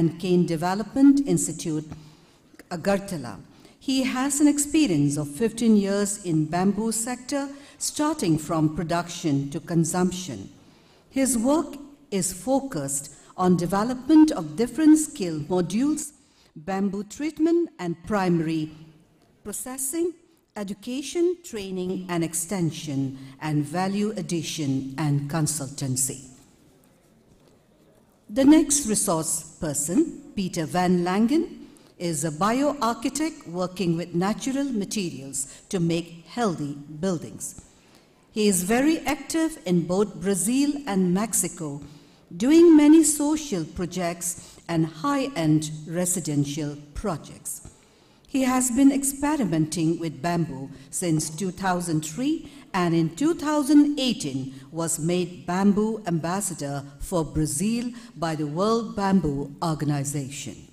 and Cane Development Institute, Agartala. He has an experience of 15 years in bamboo sector, starting from production to consumption. His work is focused on development of different skill modules, bamboo treatment and primary processing, education, training and extension, and value addition and consultancy. The next resource person, Peter Van Langen, is a bioarchitect working with natural materials to make healthy buildings. He is very active in both Brazil and Mexico, doing many social projects and high-end residential projects. He has been experimenting with bamboo since 2003 and in 2018 was made Bamboo Ambassador for Brazil by the World Bamboo Organization.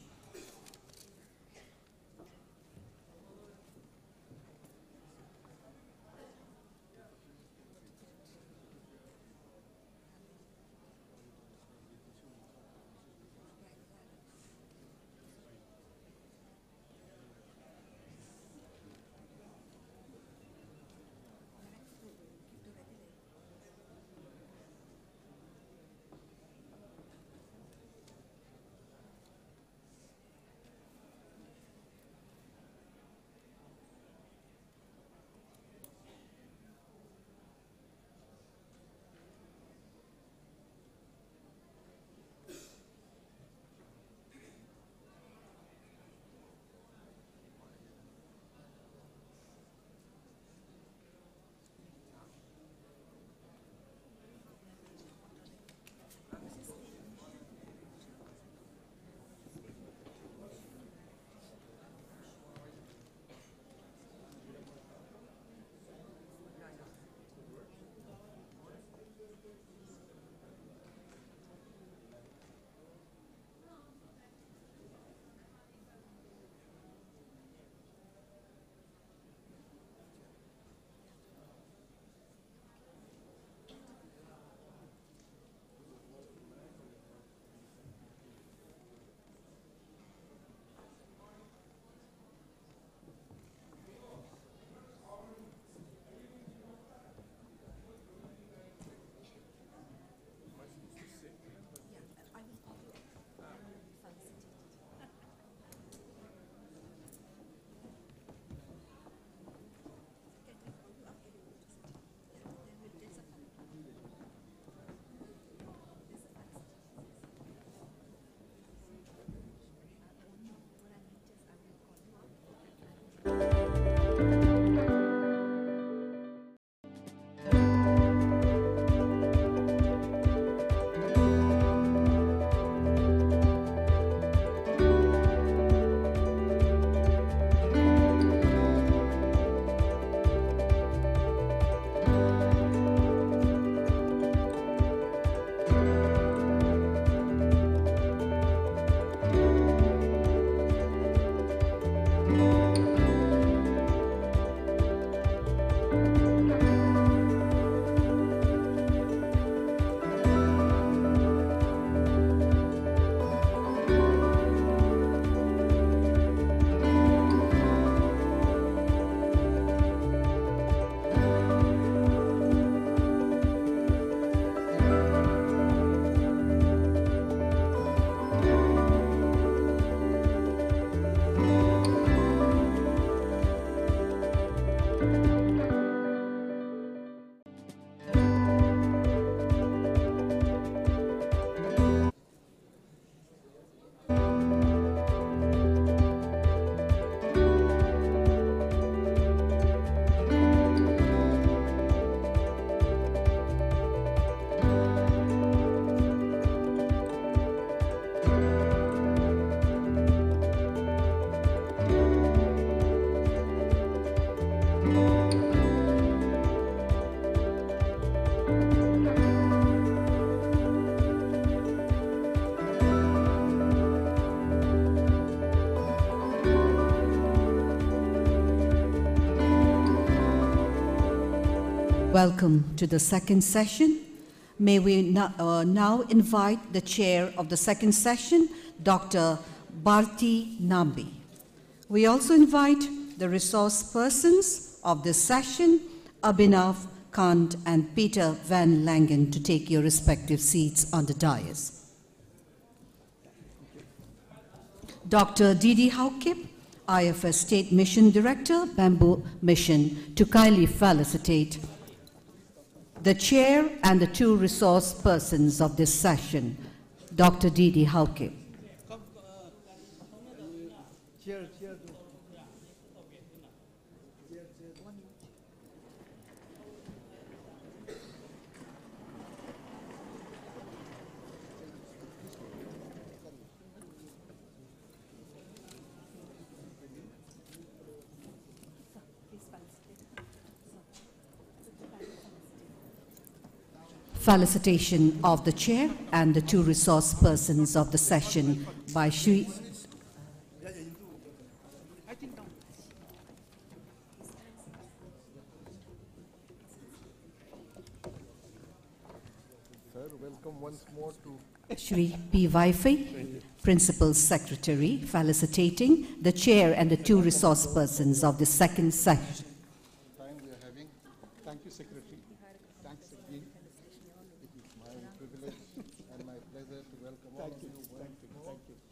Welcome to the second session. May we now invite the chair of the second session, Dr. Bharti Nambi. We also invite the resource persons of this session, Abhinav Kant and Peter Van Langen, to take your respective seats on the dais. Dr. Didi Haukip, IFS State Mission Director, Bamboo Mission, to kindly felicitate the chair and the two resource persons of this session. Dr. Didi Haukip. Felicitation of the chair and the two resource persons of the session by Sri. Sir, welcome once more to Shri P. Vaifi, Principal Secretary, felicitating the chair and the two resource persons of the second session. time we are having. Thank you, Secretary. Thanks again. It is my privilege and my pleasure to welcome all of you.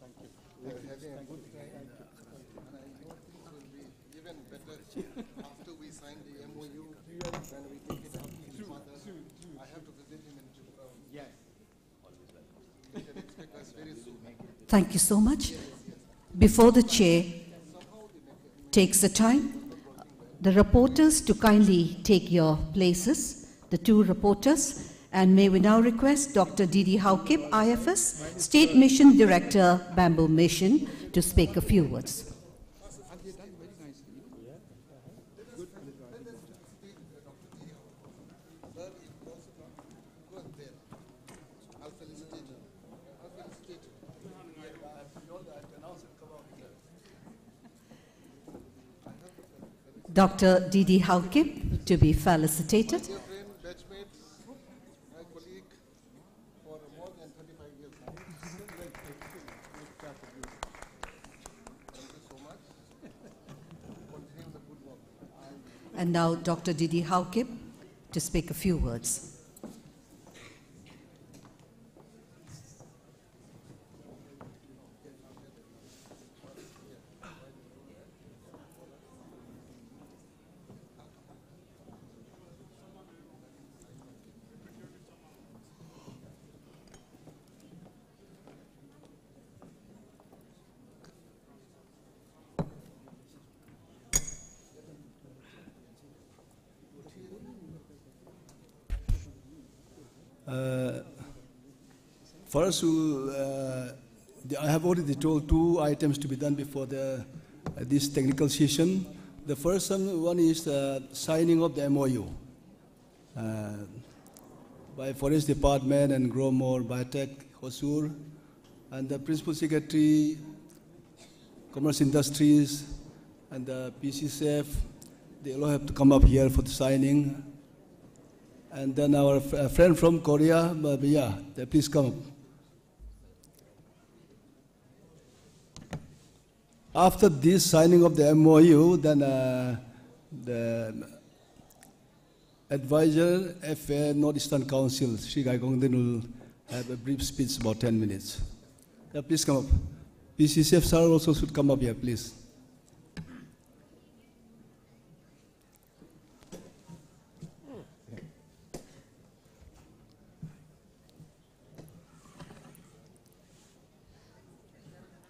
Thank you. We are having a good time. And I know things will be even better after we sign the MOU and we take it up further. I have to visit him in Tripura. Yes. You can expect us very soon. Thank you so much. Before the chair takes the time, the reporters to kindly take your places, the two reporters, and may we now request Dr. Didi Haukip, IFS, State Mission Director, Bamboo Mission, to speak a few words. Dr. Didi Haukip to be felicitated. Dear friend, batchmates, my colleague for more than 35 years now. Thank you so much. Continue the good work. And now Dr. Didi Haukip to speak a few words. First, I have already told two items to be done before this technical session. The first one is the signing of the MOU by Forest Department and Growmore Biotech, Hosur, and the Principal Secretary, Commerce Industries, and the PCCF. They all have to come up here for the signing. And then our friend from Korea, please come up. After this signing of the MOU, then the advisor, FA Northeastern Council, Sri Gai Gongden, will have a brief speech about 10 minutes. Please come up. PCCF sir also should come up here, please.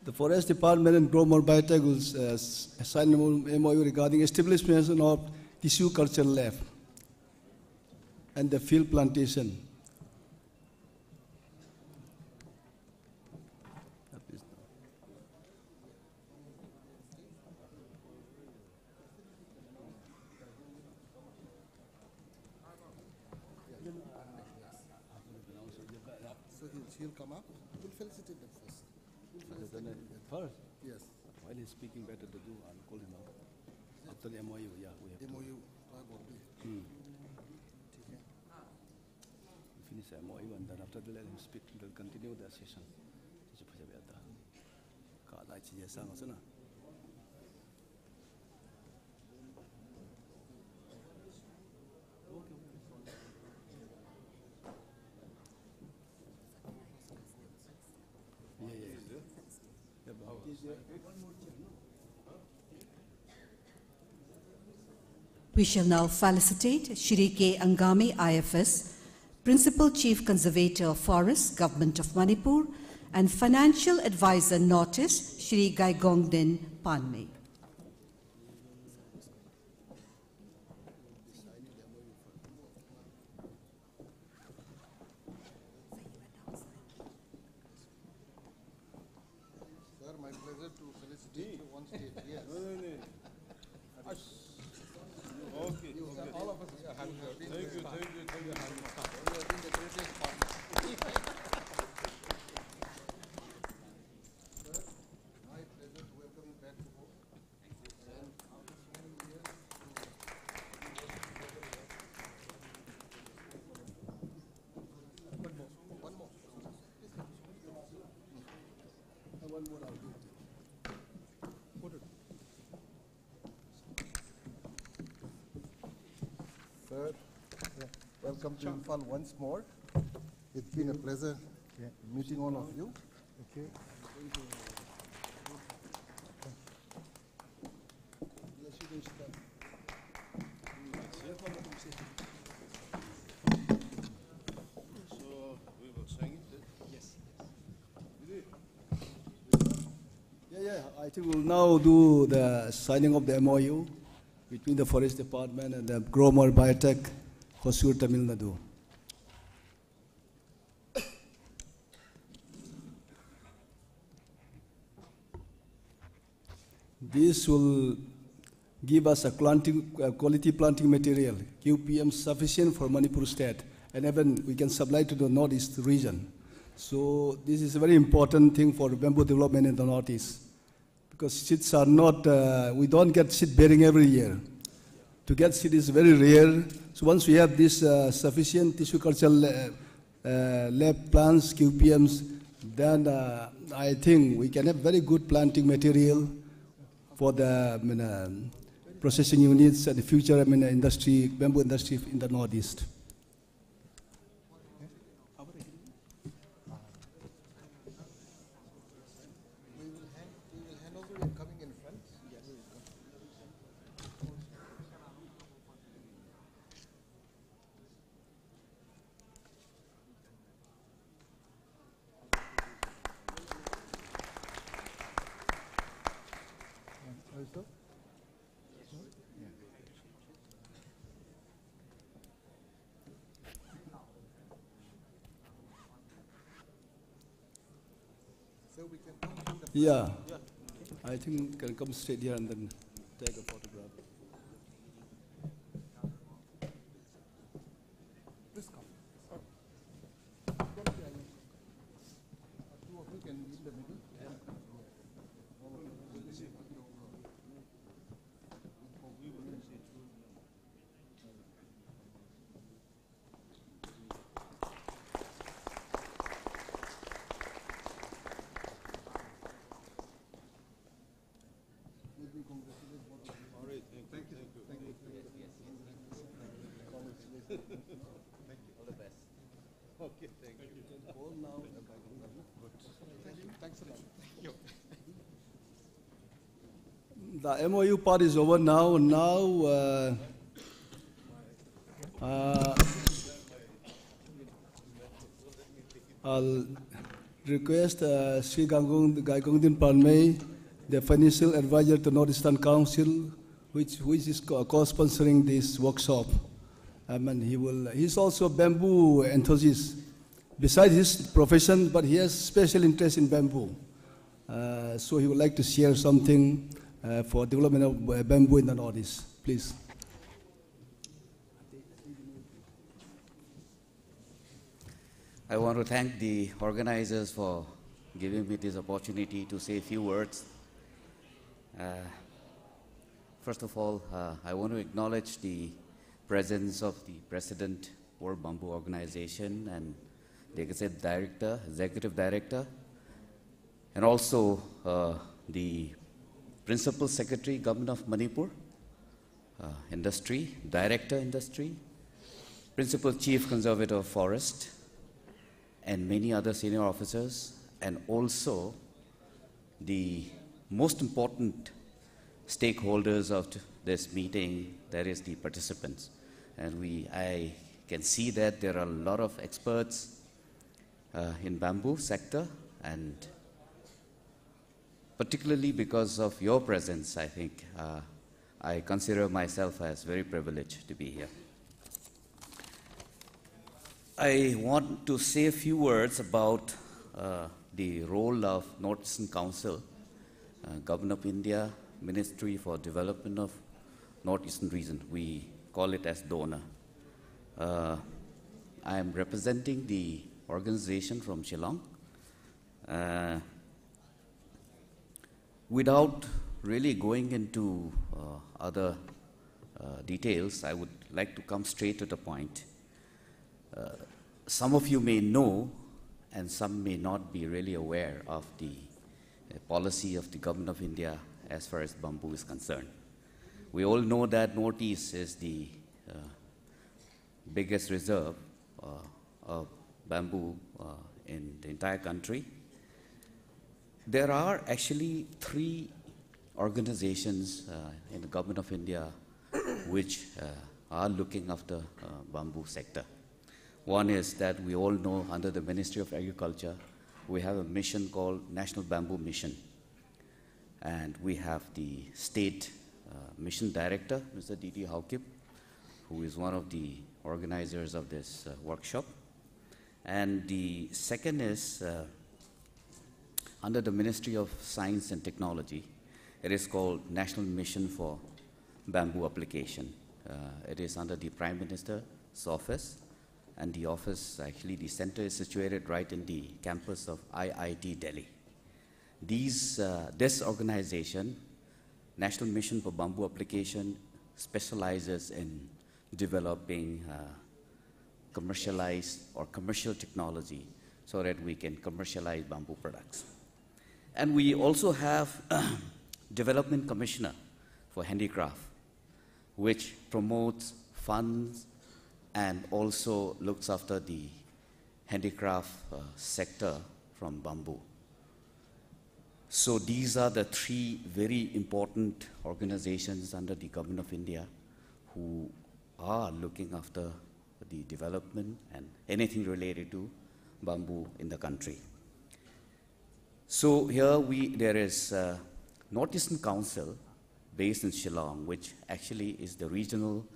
The Forest Department and Growmore Biotech will sign an MOU regarding establishment of tissue culture lab and the field plantation. So he'll come up. We'll felicitate them first. First? Yes. While he's speaking, better to do, I'll call him up. After the MOU, yeah, we have MOU. to finish the MOU, and then after that, let him speak. We'll continue the session. We shall now felicitate Shri K. Angami IFS, Principal Chief Conservator of Forests, Government of Manipur, and Financial Advisor Notice, Shri Gaigongdin Panme. Sir, my pleasure to felicitate you on stage. Yes. Okay. All of us are having a been Thank you. You have been the greatest partner. Sir, my pleasure to welcome you back to home. And after so many years, one more. One more I'll do. Sir, welcome to Imphal once more. It's been a pleasure meeting all of you. Okay. So we will sing it. Yes. Yeah. I think we'll now do the signing of the MOU between the Forest Department and the Gromor Biotech, Hosur, Tamil Nadu. This will give us a quality planting material, QPM sufficient for Manipur state, and even we can supply to the northeast region. So this is a very important thing for bamboo development in the northeast, because seeds are not, we don't get seed bearing every year. To get seed is very rare. So once we have this sufficient tissue culture lab plants, QPMs, then I think we can have very good planting material for the processing units and the future industry, bamboo industry in the northeast. We will hand over. You're coming in front. Also? So we can come to the Yeah, I think we can come straight here and then take a photograph. Please come. Two of you can be in the middle. Let me congratulate both of you. All right, thank you. Congratulations. All the best. Okay, thank you. All now. Good. Thank you. Thanks a lot. The MOU part is over now. I'll request Sri Gaigongdin Panme, the financial advisor to Northeastern Council, which is co-sponsoring this workshop. He's also a bamboo enthusiast. Besides his profession, but he has special interest in bamboo. So he would like to share something for development of bamboo in the Northeast. Please. I want to thank the organizers for giving me this opportunity to say a few words. First of all, I want to acknowledge the presence of the President, World Bamboo Organization, and the Executive Director, and also the Principal Secretary, Government of Manipur, Industry, Director, Industry, Principal Chief Conservator of Forest, and many other senior officers, and also the most important stakeholders of this meeting, that is the participants. And I can see that there are a lot of experts in bamboo sector, and particularly because of your presence, I think I consider myself as very privileged to be here. I want to say a few words about the role of North-Eastern Council, Government of India, Ministry for Development of North-Eastern Region. We call it as donor. I am representing the organization from Shillong. Without really going into other details, I would like to come straight to the point. Some of you may know, and some may not be really aware of the policy of the Government of India as far as bamboo is concerned. We all know that Northeast is the biggest reserve of bamboo in the entire country. There are actually 3 organizations in the Government of India which are looking after bamboo sector. One is that we all know under the Ministry of Agriculture, we have a mission called National Bamboo Mission. And we have the State Mission Director, Mr. D.T. Haukip, who is one of the organizers of this workshop. And the second is under the Ministry of Science and Technology. It is called National Mission for Bamboo Application. It is under the Prime Minister's office. And the office, actually the center is situated right in the campus of IIT Delhi. This organization, National Mission for Bamboo Application, specializes in developing commercialized or commercial technology so that we can commercialize bamboo products. And we also have Development Commissioner for Handicraft, which promotes funds and also looks after the handicraft sector from bamboo. So these are the 3 very important organizations under the Government of India who are looking after the development and anything related to bamboo in the country. So here there is North-Eastern Council based in Shillong, which actually is the regional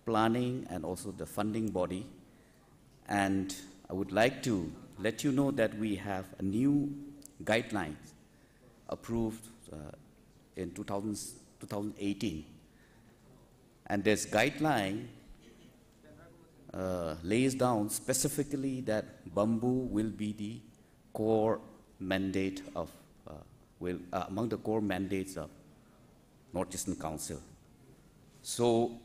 planning and also the funding body. And I would like to let you know that we have a new guidelines approved in 2018. And this guideline lays down specifically that bamboo will be the core mandate of, among the core mandates of North-Eastern Council. So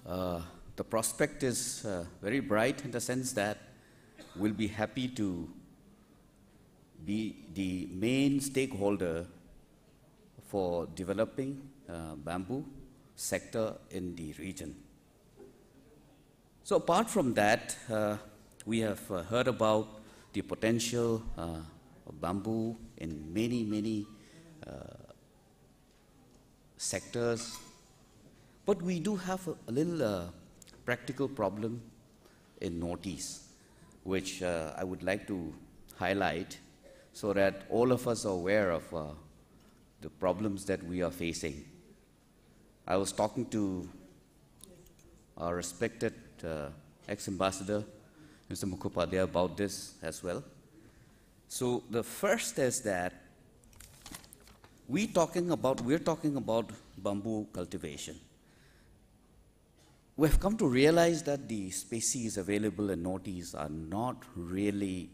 the prospect is very bright in the sense that we'll be happy to be the main stakeholder for developing bamboo sector in the region. So apart from that, we have heard about the potential of bamboo in many sectors. But we do have a little practical problem in Northeast, which I would like to highlight so that all of us are aware of the problems that we are facing. I was talking to our respected ex-ambassador, Mr. Mukhopadhyay, about this as well. So the first is that we're talking about bamboo cultivation. We have come to realize that the species available in Northeast are not really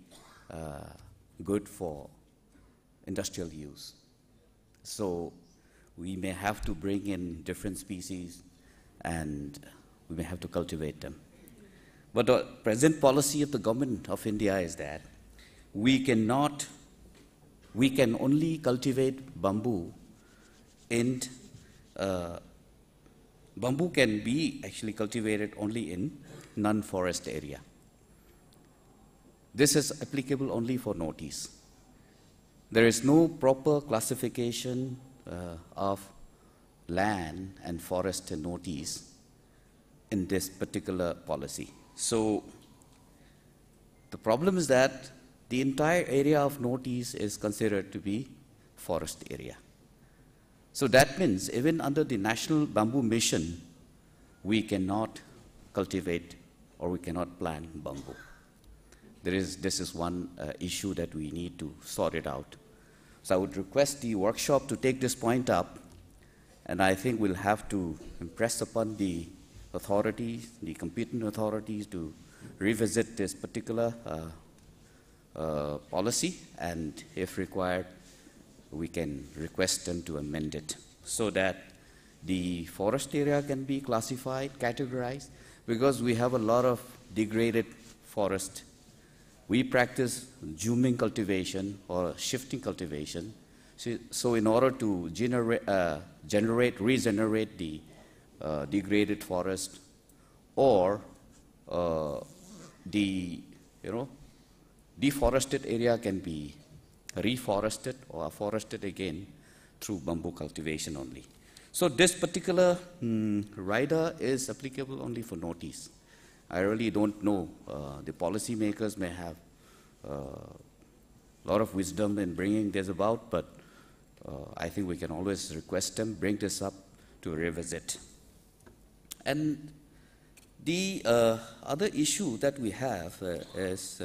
good for industrial use. So we may have to bring in different species and we may have to cultivate them. But the present policy of the Government of India is that we cannot we can only cultivate bamboo in, bamboo can be actually cultivated only in non-forest area. This is applicable only for notice. There is no proper classification of land and forest notice in this particular policy. So the problem is that the entire area of notice is considered to be forest area. So that means even under the National Bamboo Mission, we cannot cultivate or we cannot plant bamboo. This is one issue that we need to sort it out. So I would request the workshop to take this point up, and I think we'll have to impress upon the authorities, the competent authorities, to revisit this particular policy, and if required, we can request them to amend it so that the forest area can be classified, categorized, because we have a lot of degraded forest. We practice zooming cultivation or shifting cultivation. So in order to regenerate the degraded forest, or the deforested area can be reforested or afforested again through bamboo cultivation only. So this particular rider is applicable only for notice. I really don't know. The policymakers may have a lot of wisdom in bringing this about, but I think we can always request them, bring this up to revisit. And the other issue that we have is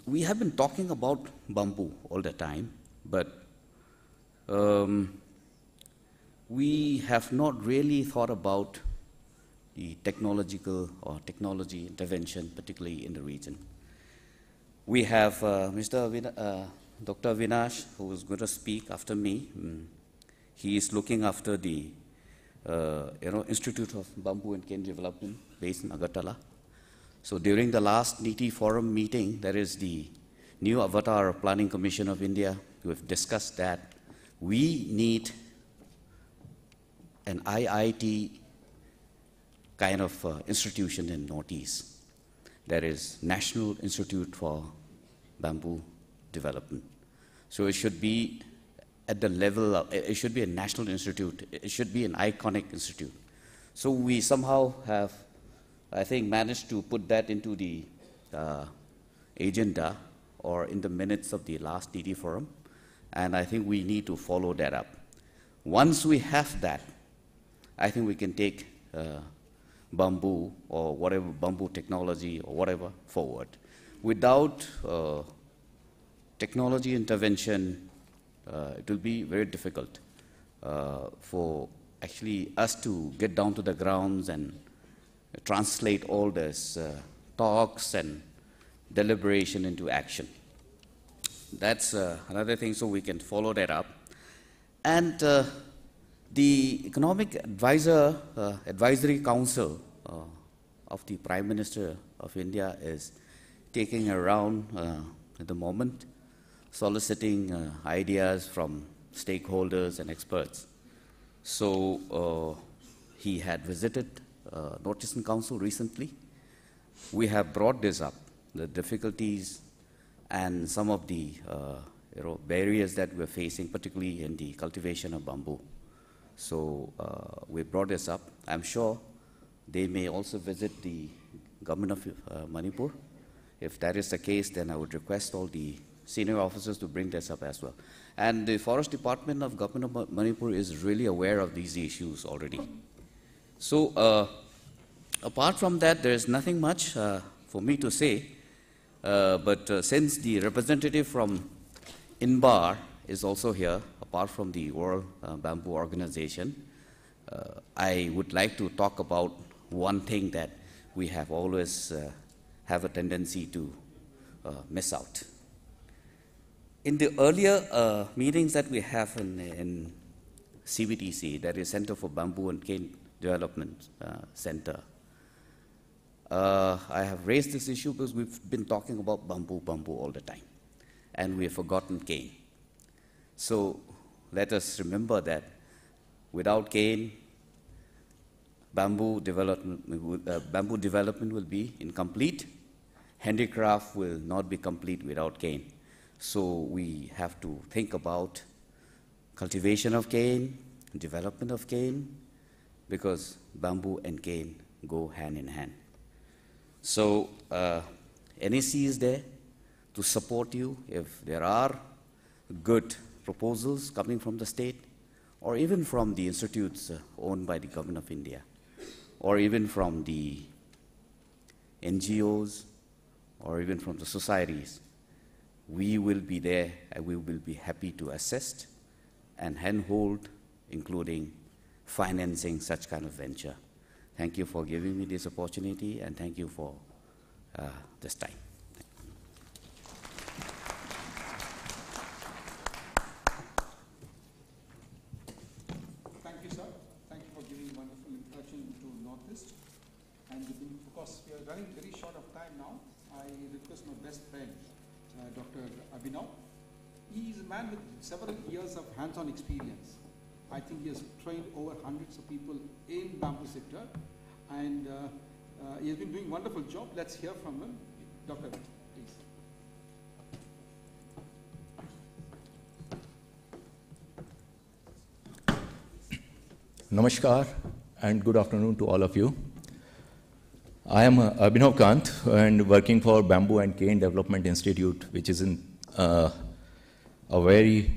we have been talking about bamboo all the time, but we have not really thought about the technological or technology intervention, particularly in the region. We have Dr. Vinash, who is going to speak after me. He is looking after the Institute of Bamboo and Cane Development based in Agartala. So during the last NITI forum meeting, there is the new Avatar Planning Commission of India. We have discussed that we need an IIT kind of institution in Northeast. That is National Institute for Bamboo Development. So it should be at the level of, it should be a national institute. It should be an iconic institute. So we somehow have, I think, managed to put that into the agenda or in the minutes of the last DD forum, and I think we need to follow that up. Once we have that, I think we can take bamboo or whatever bamboo technology or whatever forward. Without technology intervention, it will be very difficult for actually us to get down to the grounds and translate all this talks and deliberation into action. That's another thing, so we can follow that up. And the Economic Advisory Council of the Prime Minister of India is taking around at the moment, soliciting ideas from stakeholders and experts. So he had visited Northeastern Council recently. We have brought this up, the difficulties and some of the barriers that we're facing, particularly in the cultivation of bamboo. So we brought this up. I'm sure they may also visit the government of Manipur. If that is the case, then I would request all the senior officers to bring this up as well. And the Forest Department of Government of Manipur is really aware of these issues already. So apart from that, there is nothing much for me to say. But since the representative from INBAR is also here, apart from the World Bamboo Organization, I would like to talk about one thing that we have always have a tendency to miss out. In the earlier meetings that we have in CBTC, that is Center for Bamboo and Cane Development Center, I have raised this issue because we've been talking about bamboo all the time, and we have forgotten cane. So let us remember that without cane, bamboo development will be incomplete. Handicraft will not be complete without cane. So we have to think about cultivation of cane, development of cane, because bamboo and cane go hand in hand. So NEC is there to support you if there are good proposals coming from the state, or even from the institutes owned by the Government of India, or even from the NGOs, or even from the societies. We will be there, and we will be happy to assist and handhold, including financing such kind of venture. Thank you for giving me this opportunity, and thank you for this time. Thank you, sir. Thank you for giving a wonderful introduction to Northeast. And because we are running very short of time now, I request my best friend, Dr. Abhinav. He is a man with several years of hands-on experience. I think he has trained over hundreds of people in bamboo sector, and he has been doing a wonderful job. Let's hear from him. Dr. Abhinav, please. Namaskar and good afternoon to all of you. I am Abhinav Kant and working for Bamboo and Cane Development Institute, which is in a very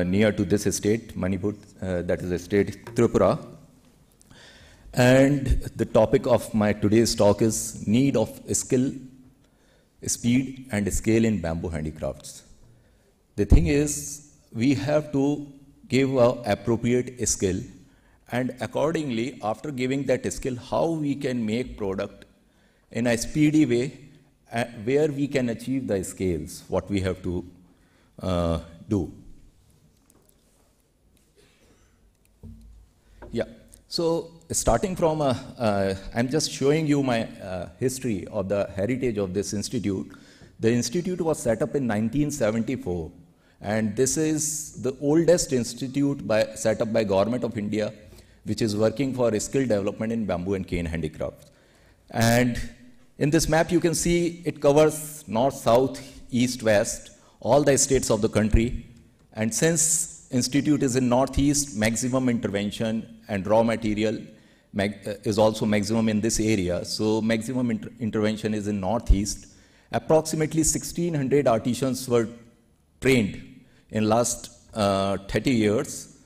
near to this state, Manipur, that is the state Tripura. And the topic of my today's talk is need of skill, speed and scale in bamboo handicrafts. The thing is, we have to give an appropriate skill, and accordingly, after giving that skill, how we can make product in a speedy way where we can achieve the scales, what we have to do. Yeah, so starting from, I'm just showing you my history of the heritage of this institute. The institute was set up in 1974, and this is the oldest institute set up by Government of India, which is working for skill development in bamboo and cane handicrafts. And in this map, you can see it covers north, south, east, west, all the states of the country. And since institute is in northeast, maximum intervention and raw material is also maximum in this area. So maximum intervention is in northeast. Approximately 1,600 artisans were trained in last 30 years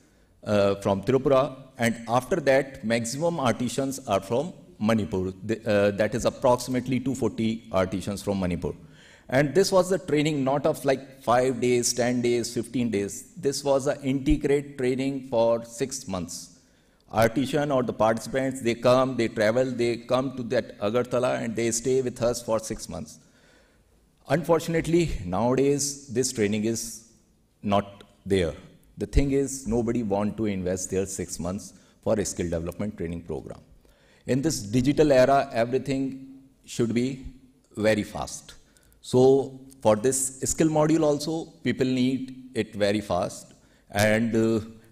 from Tripura. And after that, maximum artisans are from Manipur. That is approximately 240 artisans from Manipur. And this was the training not of like 5 days, 10 days, 15 days. This was an integrated training for 6 months. Artisan or the participants, they come, they travel, they come to that Agartala and they stay with us for 6 months. Unfortunately, nowadays, this training is not there. The thing is, nobody wants to invest their 6 months for a skill development training program. In this digital era, everything should be very fast. So for this skill module also, people need it very fast. And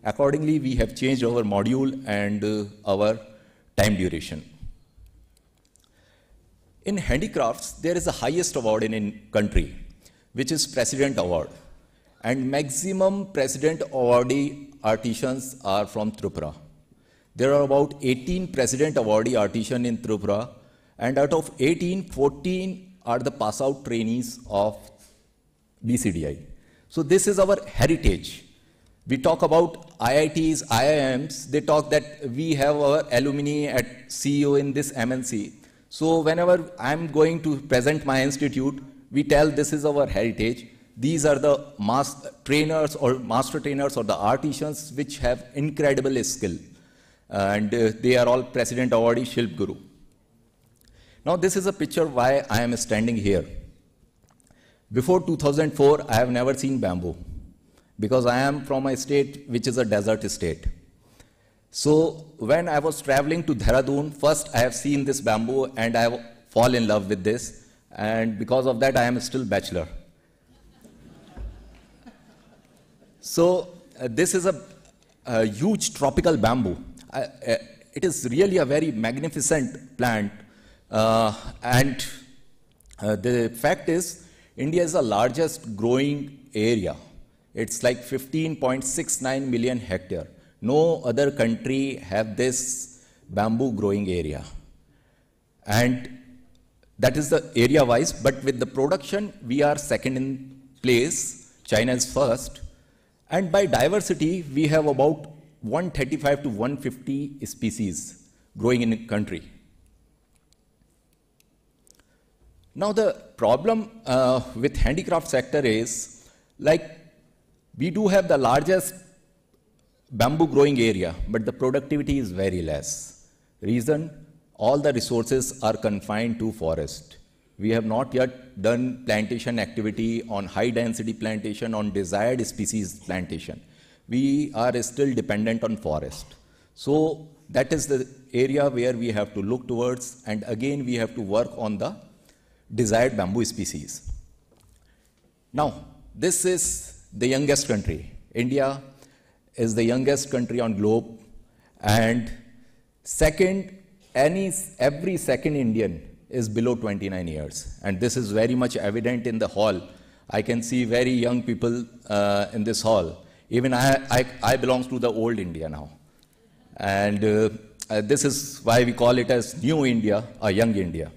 accordingly, we have changed our module and our time duration. In handicrafts, there is the highest award in country, which is President Award. And maximum President awardee artisans are from Tripura. There are about 18 President awardee artisans in Tripura, and out of 18, 14 are the pass-out trainees of BCDI. So this is our heritage. We talk about IITs, IIMs, they talk that we have our alumni at CEO in this MNC. So whenever I'm going to present my institute, we tell this is our heritage. These are the master trainers or the artisans which have incredible skill. And they are all President awardee Shilp Guru. Now this is a picture why I am standing here. Before 2004, I have never seen bamboo because I am from a state which is a desert state. So when I was traveling to Dehradun, first I have seen this bamboo and I have fallen in love with this, and because of that I am still bachelor. So this is a huge tropical bamboo. It is really a very magnificent plant, and the fact is India is the largest growing area. It's like 15.69 million hectare. No other country have this bamboo growing area. And that is the area wise, but with the production, we are second in place. China is first. And by diversity, we have about 135 to 150 species growing in the country. Now the problem with handicraft sector is, like, we do have the largest bamboo growing area, but the productivity is very less. Reason, all the resources are confined to forest. We have not yet done plantation activity on high density plantation, on desired species plantation. We are still dependent on forest. So that is the area where we have to look towards, and again we have to work on the desired bamboo species. Now, this is the youngest country. India is the youngest country on globe, and second, every second Indian is below 29 years. And this is very much evident in the hall. I can see very young people in this hall. Even I belong to the old India now. And this is why we call it as New India, or Young India.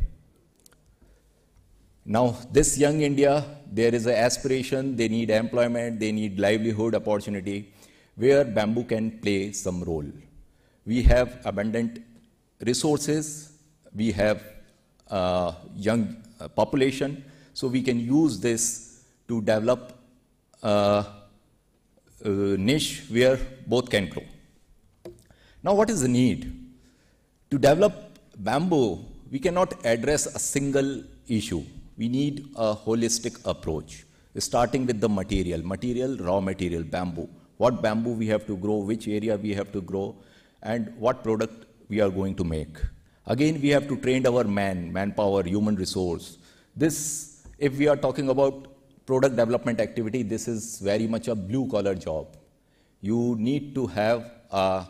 Now, this Young India, there is an aspiration, they need employment, they need livelihood opportunity, where bamboo can play some role. We have abundant resources, we have young population, so we can use this to develop a niche where both can grow. Now, what is the need? To develop bamboo, we cannot address a single issue. We need a holistic approach, starting with the material, raw material, bamboo. What bamboo we have to grow, which area we have to grow, and what product we are going to make. Again, we have to train our manpower, human resource. This, if we are talking about product development activity, this is very much a blue-collar job. You need to have a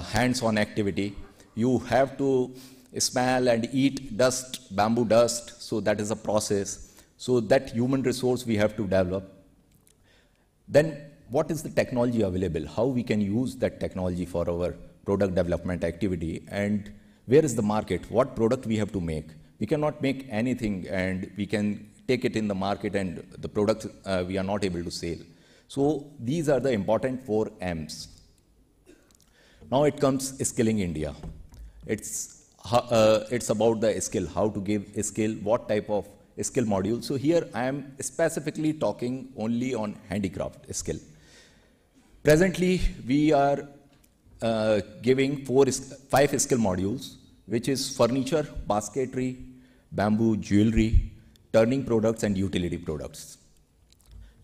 hands-on activity. You have to smell and eat dust, bamboo dust, so that is a process. So that human resource we have to develop. Then what is the technology available? How we can use that technology for our product development activity, and where is the market? What product we have to make? We cannot make anything and we can take it in the market and the product we are not able to sell. So these are the important 4 M's. Now it comes skilling India. It's about the skill, how to give a skill, what type of skill module. So here I am specifically talking only on handicraft skill. Presently, we are giving 5 skill modules, which is furniture, basketry, bamboo jewelry, turning products, and utility products.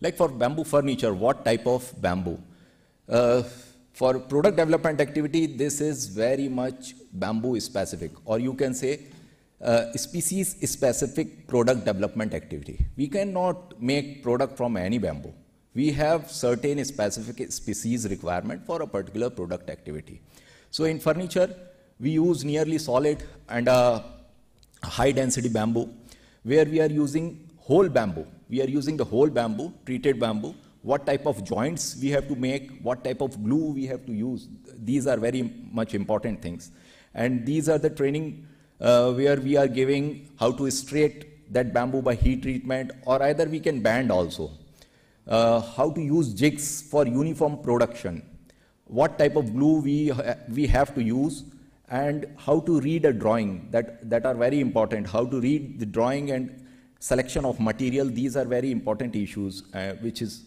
Like for bamboo furniture, what type of bamboo? For product development activity, this is very much bamboo specific, or you can say species specific product development activity. We cannot make product from any bamboo. We have certain specific species requirement for a particular product activity. So in furniture, we use nearly solid and high density bamboo, where we are using whole bamboo. We are using the whole bamboo, treated bamboo, what type of joints we have to make, what type of glue we have to use. These are very much important things. And these are the training where we are giving how to straight that bamboo by heat treatment, or either we can band also. How to use jigs for uniform production, what type of glue we have to use, and how to read a drawing, that are very important. How to read the drawing and selection of material, these are very important issues which is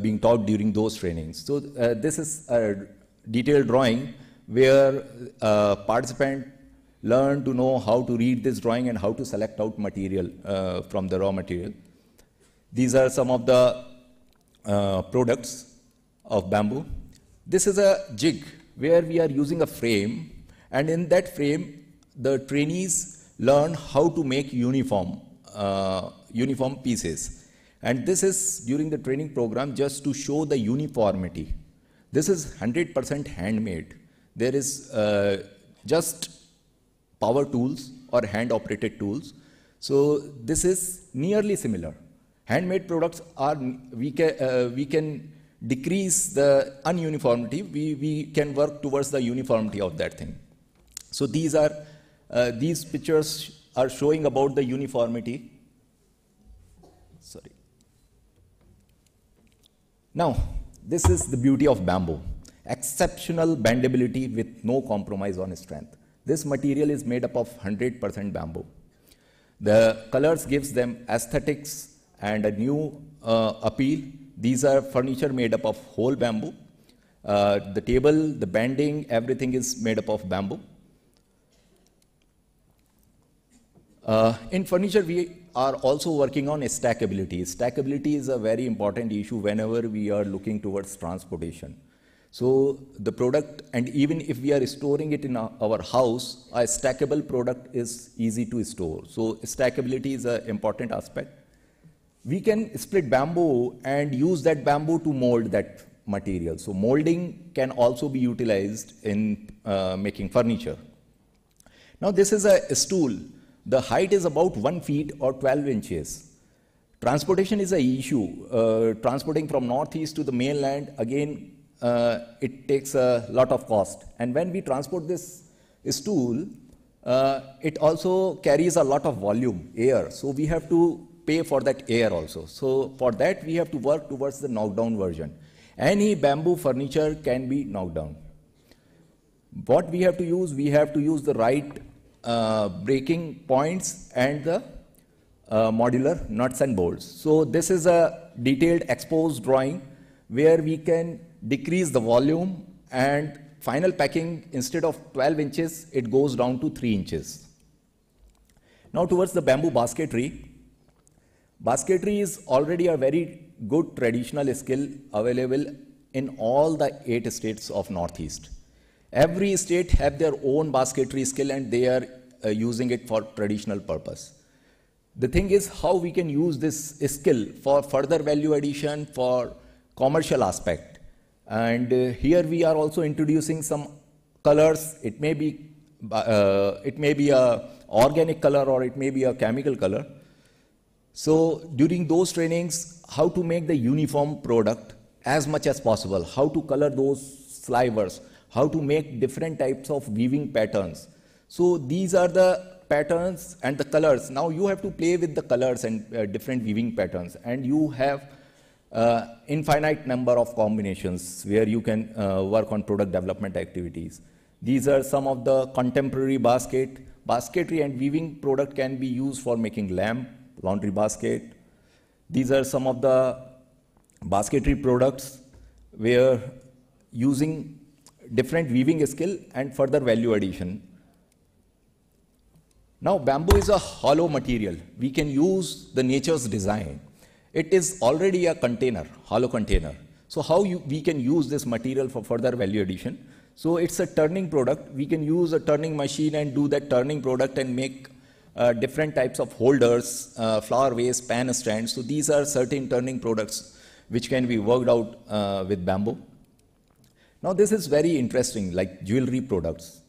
being taught during those trainings. So this is a detailed drawing where participant learn to know how to read this drawing and how to select out material from the raw material. These are some of the products of bamboo. This is a jig where we are using a frame, and in that frame, the trainees learn how to make uniform pieces. And this is during the training program just to show the uniformity. This is 100% handmade. There is just power tools or hand-operated tools. So this is nearly similar. Handmade products are, we can decrease the ununiformity. We can work towards the uniformity of that thing. So these pictures are showing about the uniformity. Sorry. Now, this is the beauty of bamboo. Exceptional bendability with no compromise on strength. This material is made up of 100% bamboo. The colors gives them aesthetics and a new appeal. These are furniture made up of whole bamboo. The table, the bending, everything is made up of bamboo. In furniture, we are also working on stackability. Stackability is a very important issue whenever we are looking towards transportation. So the product, and even if we are storing it in our house, a stackable product is easy to store. So stackability is an important aspect. We can split bamboo and use that bamboo to mold that material. So molding can also be utilized in making furniture. Now this is a stool. The height is about 1 feet or 12 inches. Transportation is an issue. Transporting from northeast to the mainland, again, it takes a lot of cost. And when we transport this stool, it also carries a lot of volume, air. So we have to pay for that air also. So for that, we have to work towards the knockdown version. Any bamboo furniture can be knocked down. What we have to use the right breaking points and the modular nuts and bolts. So this is a detailed exposed drawing where we can decrease the volume, and final packing, instead of 12 inches, it goes down to 3 inches. Now towards the bamboo basketry. Basketry is already a very good traditional skill available in all the 8 states of Northeast. Every state have their own basketry skill and they are using it for traditional purpose. The thing is how we can use this skill for further value addition for commercial aspect. And here we are also introducing some colors. It may be a organic color or it may be a chemical color. So during those trainings, how to make the uniform product as much as possible, how to color those slivers, how to make different types of weaving patterns. So these are the patterns and the colors. Now you have to play with the colors and different weaving patterns, and you have infinite number of combinations where you can work on product development activities. These are some of the contemporary basketry and weaving product can be used for making lamp, laundry basket. These are some of the basketry products where using different weaving skill and further value addition. Now bamboo is a hollow material. We can use the nature's design. It is already a container, hollow container. So how we can use this material for further value addition? So it's a turning product. We can use a turning machine and do that turning product and make different types of holders, flower vase, pan stands. So these are certain turning products which can be worked out with bamboo. Now this is very interesting, like jewelry products.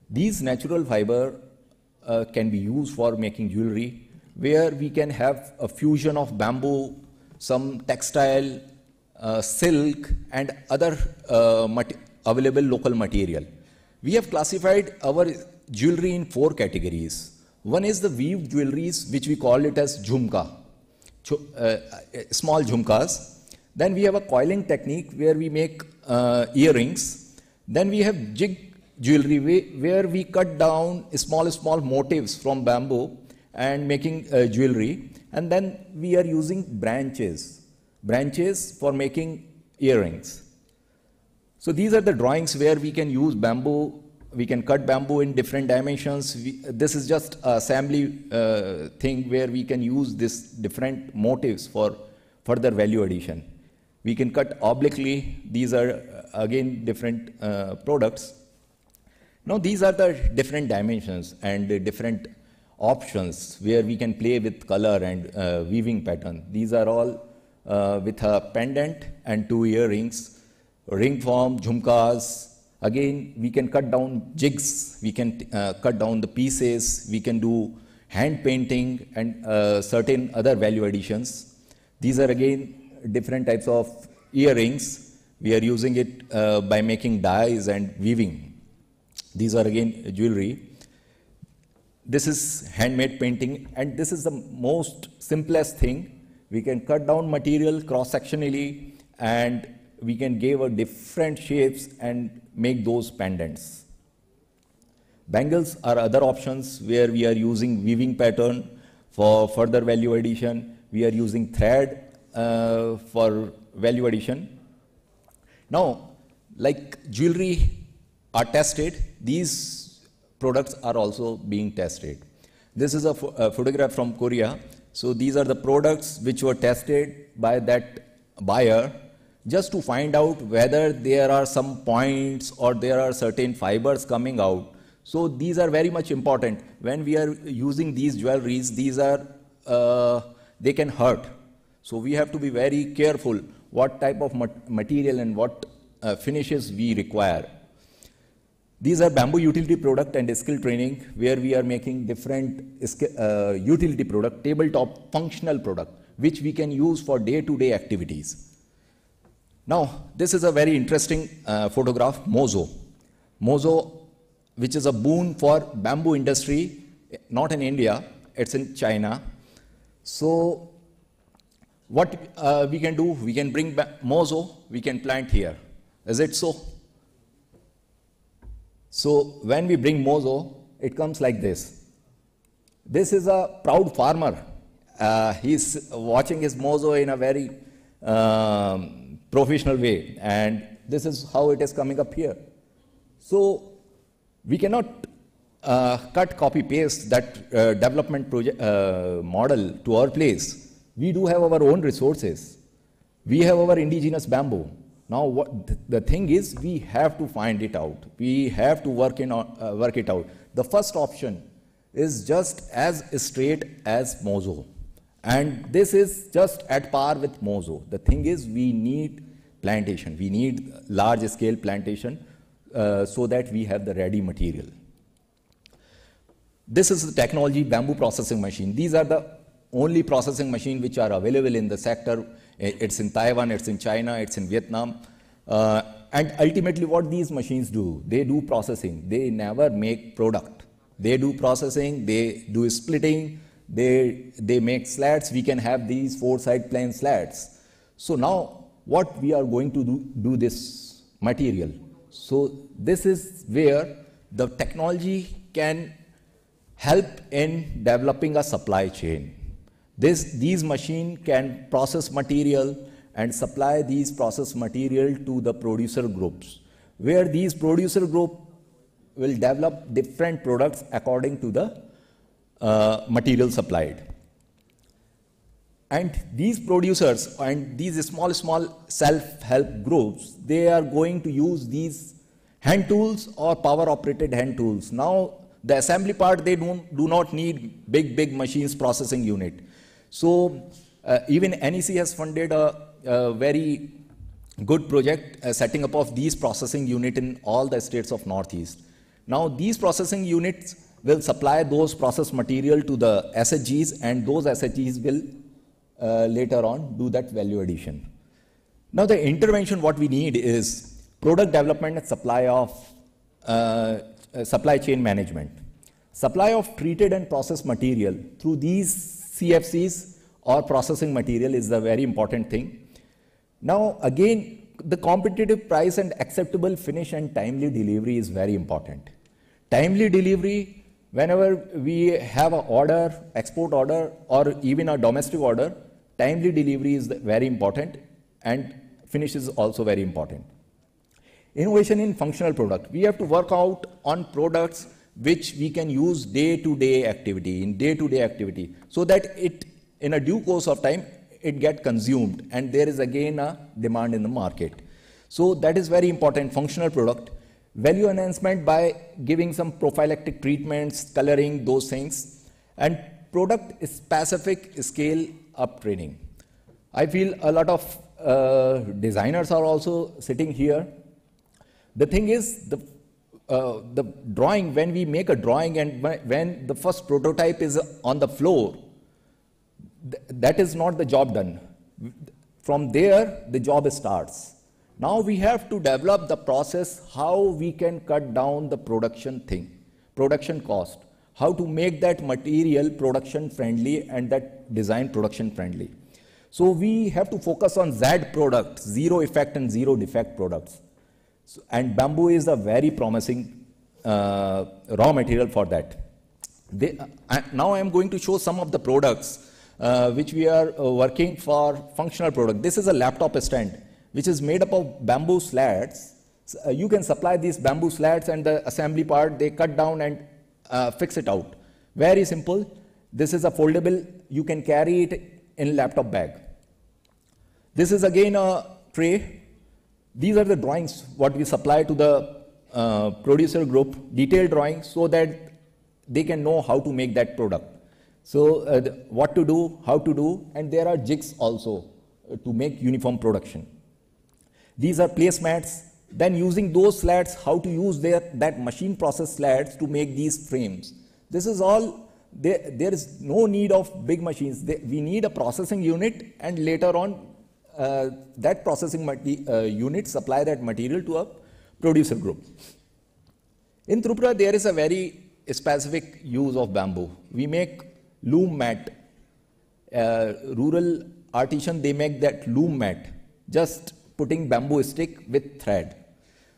These natural fiber can be used for making jewelry, where we can have a fusion of bamboo, some textile, silk, and other available local material. We have classified our jewelry in 4 categories. One is the weaved jewelries, which we call it as jhumka, small jhumkas. Then we have a coiling technique where we make earrings. Then we have jig jewelry where we cut down small motifs from bamboo and making jewelry. And then we are using branches for making earrings. So these are the drawings where we can use bamboo. We can cut bamboo in different dimensions. This is just an assembly thing where we can use this different motifs for further value addition. We can cut obliquely. These are again different products. Now these are the different dimensions and the different options where we can play with color and weaving pattern. These are all with a pendant and 2 earrings, ring form, jhumkas. Again, we can cut down jigs, we can cut down the pieces, we can do hand painting and certain other value additions. These are again different types of earrings. We are using it by making dyes and weaving. These are again jewelry. This is handmade painting, and this is the most simplest thing. We can cut down material cross-sectionally, and we can give a different shapes and make those pendants. Bangles are other options where we are using weaving pattern for further value addition. We are using thread for value addition. Now, like jewelry are tested, these products are also being tested. This is a photograph from Korea. So these are the products which were tested by that buyer just to find out whether there are some points or there are certain fibers coming out. So these are very much important. When we are using these jewelries, these are, they can hurt. So we have to be very careful what type of material and what finishes we require. These are bamboo utility product and skill training where we are making different utility product, tabletop functional product, which we can use for day-to-day activities. Now, this is a very interesting photograph, Mozo. Mozo, which is a boon for bamboo industry, not in India, it's in China. So, what we can do, we can bring Mozo, we can plant here. Is it so? So, when we bring Mozo, it comes like this. This is a proud farmer. He's watching his Mozo in a very professional way, and this is how it is coming up here. So, we cannot cut, copy, paste that development project model to our place. We do have our own resources. We have our indigenous bamboo. Now, the thing is, we have to find it out. We have to work it out. The first option is just as straight as Mozo. And this is just at par with Mozo. The thing is, we need plantation. We need large-scale plantation so that we have the ready material. This is the technology bamboo processing machine. These are the only processing machines which are available in the sector. It's in Taiwan, it's in China, it's in Vietnam. And ultimately what these machines do, they do processing. They never make product. They do processing, they do splitting, they make slats. We can have these 4-side plain slats. So now what we are going to do this material. So this is where the technology can help in developing a supply chain. These machines can process material and supply these processed material to the producer groups, where these producer group will develop different products according to the material supplied. And these producers and these small self-help groups, they are going to use these hand tools or power-operated hand tools. Now, the assembly part, they do not need big machines processing unit. So even NEC has funded a very good project setting up of these processing unit in all the states of Northeast. Now these processing units will supply those processed material to the SHGs, and those SHGs will later on do that value addition. Now the intervention what we need is product development and supply of supply chain management. Supply of treated and processed material through these CFCs or processing material is the very important thing. Now again, the competitive price and acceptable finish and timely delivery is very important. Timely delivery, whenever we have an order, export order or even a domestic order, timely delivery is very important, and finish is also very important. Innovation in functional product. We have to work out on products which we can use day-to-day activity, so that it, in a due course of time, it get consumed, and there is again a demand in the market. So that is very important, functional product. Value enhancement by giving some prophylactic treatments, coloring, those things, and product specific scale up training. I feel a lot of designers are also sitting here. The thing is, the drawing, when we make a drawing and when the first prototype is on the floor, that is not the job done. From there, the job starts. Now we have to develop the process how we can cut down the production cost, how to make that material production friendly and that design production friendly. So we have to focus on Z products, zero effect and zero defect products. So, and bamboo is a very promising raw material for that. Now I am going to show some of the products which we are working for functional product. This is a laptop stand which is made up of bamboo slats. You can supply these bamboo slats and the assembly part, they cut down and fix it out. Very simple. This is a foldable, you can carry it in laptop bag. This is again a tray. These are the drawings what we supply to the producer group, detailed drawings, so that they can know how to make that product. So what to do, how to do, and there are jigs also to make uniform production. These are placemats. Then using those slats, how to use that machine process slats to make these frames. This is all, there is no need of big machines. We need a processing unit, and later on that processing unit supply that material to a producer group. In Tripura, there is a very specific use of bamboo. We make loom mat. Rural artisan, they make that loom mat, just putting bamboo stick with thread.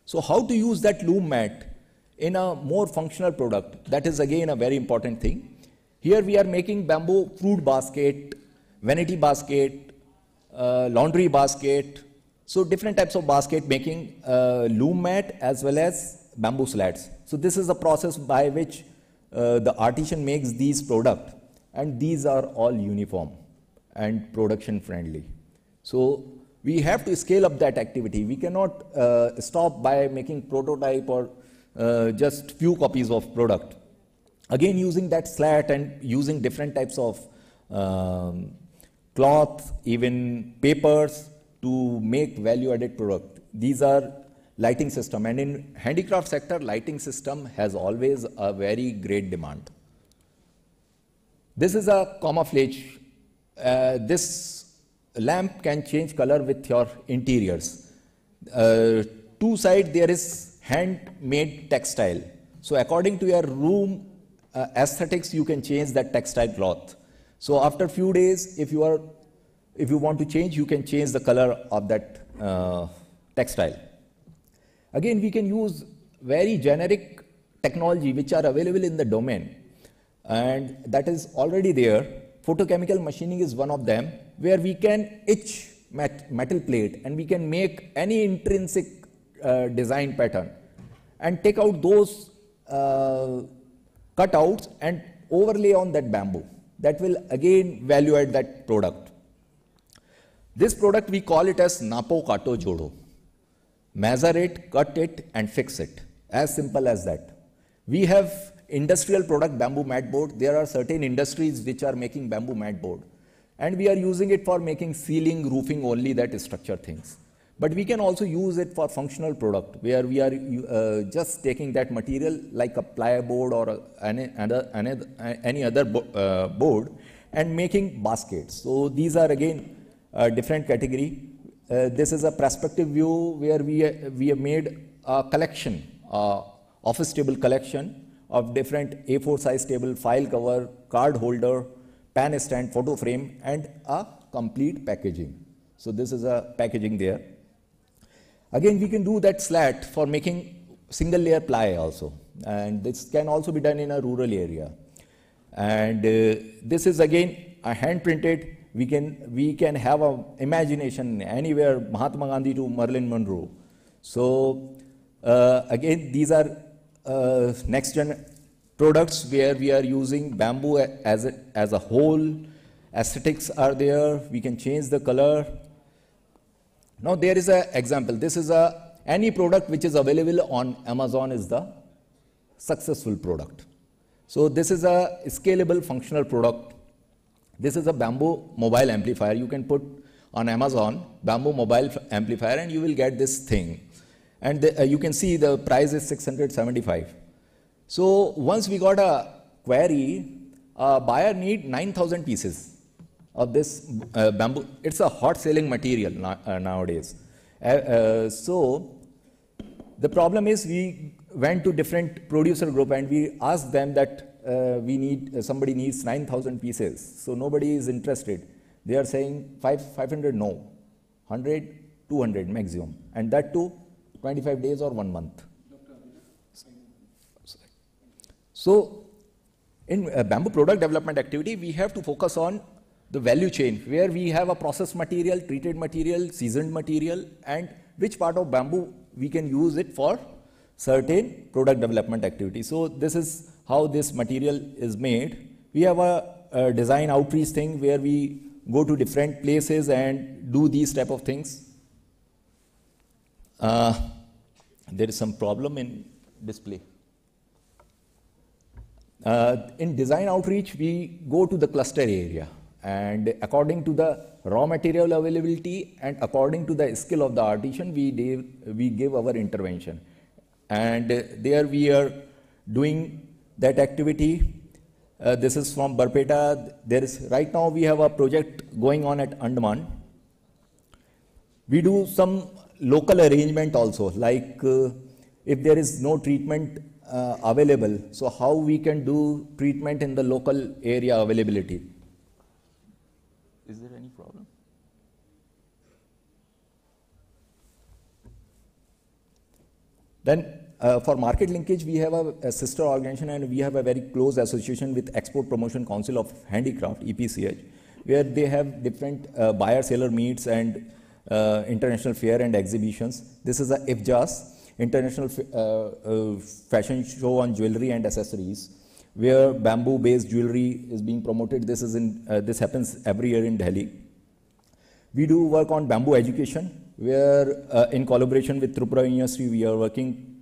So how to use that loom mat in a more functional product, that is again a very important thing. Here we are making bamboo fruit basket, vanity basket, laundry basket. So different types of basket making loom mat as well as bamboo slats. So this is a process by which the artisan makes these products, and these are all uniform and production friendly. So we have to scale up that activity. We cannot stop by making prototype or just few copies of product. Again, using that slat and using different types of cloth, even papers to make value-added product. These are lighting system, and in handicraft sector, lighting system has always a very great demand. This is a camouflage. This lamp can change color with your interiors. Two sides there is handmade textile. So according to your room aesthetics, you can change that textile cloth. So after few days, if you want to change, you can change the color of that textile. Again, we can use very generic technology which are available in the domain, and that is already there. Photochemical machining is one of them, where we can etch metal plate and we can make any intrinsic design pattern and take out those cutouts and overlay on that bamboo. That will again value add that product. This product we call it as Napo Kato Jodo. Measure it, cut it and fix it. As simple as that. We have industrial product bamboo mat board. There are certain industries which are making bamboo mat board, and we are using it for making ceiling, roofing only, that structure things. But we can also use it for functional product, where we are just taking that material like a plywood or any other board and making baskets. So these are again a different category. This is a perspective view where we have made a collection, office table collection of different A4 size table, file cover, card holder, pen stand, photo frame, and a complete packaging. So this is a packaging there. Again, we can do that slat for making single layer ply also, and this can also be done in a rural area. And this is again a hand printed. We can have a imagination anywhere, Mahatma Gandhi to Marilyn Monroe. So again, these are next gen products where we are using bamboo as a whole, Aesthetics are there. We can change the color. Now there is an example. This is any product which is available on Amazon is the successful product. So this is a scalable functional product. This is a bamboo mobile amplifier. You can put on Amazon bamboo mobile amplifier and you will get this thing. And you can see the price is 675. So once we got a query, a buyer need 9,000 pieces of this bamboo. It's a hot selling material nowadays. So the problem is we went to different producer group and we asked them that somebody needs 9,000 pieces. So nobody is interested. They are saying 500 no, 100, 200 maximum, and that too 25 days or 1 month. So in bamboo product development activity, we have to focus on the value chain, where we have a processed material, treated material, seasoned material, and which part of bamboo we can use it for certain product development activity. So this is how this material is made. We have a design outreach thing where we go to different places and do these type of things. There is some problem in display. In design outreach, we go to the cluster area, and according to the raw material availability and according to the skill of the artisan, we give our intervention. And there we are doing that activity. This is from Barpeta. Right now we have a project going on at Andaman. We do some local arrangement also, like if there is no treatment available, so how we can do treatment in the local area availability. Is there any problem? Then for market linkage, we have a sister organization and we have a very close association with Export Promotion Council of Handicraft, EPCH, where they have different buyer-seller meets and international fair and exhibitions. This is a IFJAS, International Fashion Show on Jewelry and Accessories, where bamboo-based jewelry is being promoted. This happens every year in Delhi. We do work on bamboo education, where in collaboration with Tripura University, we are working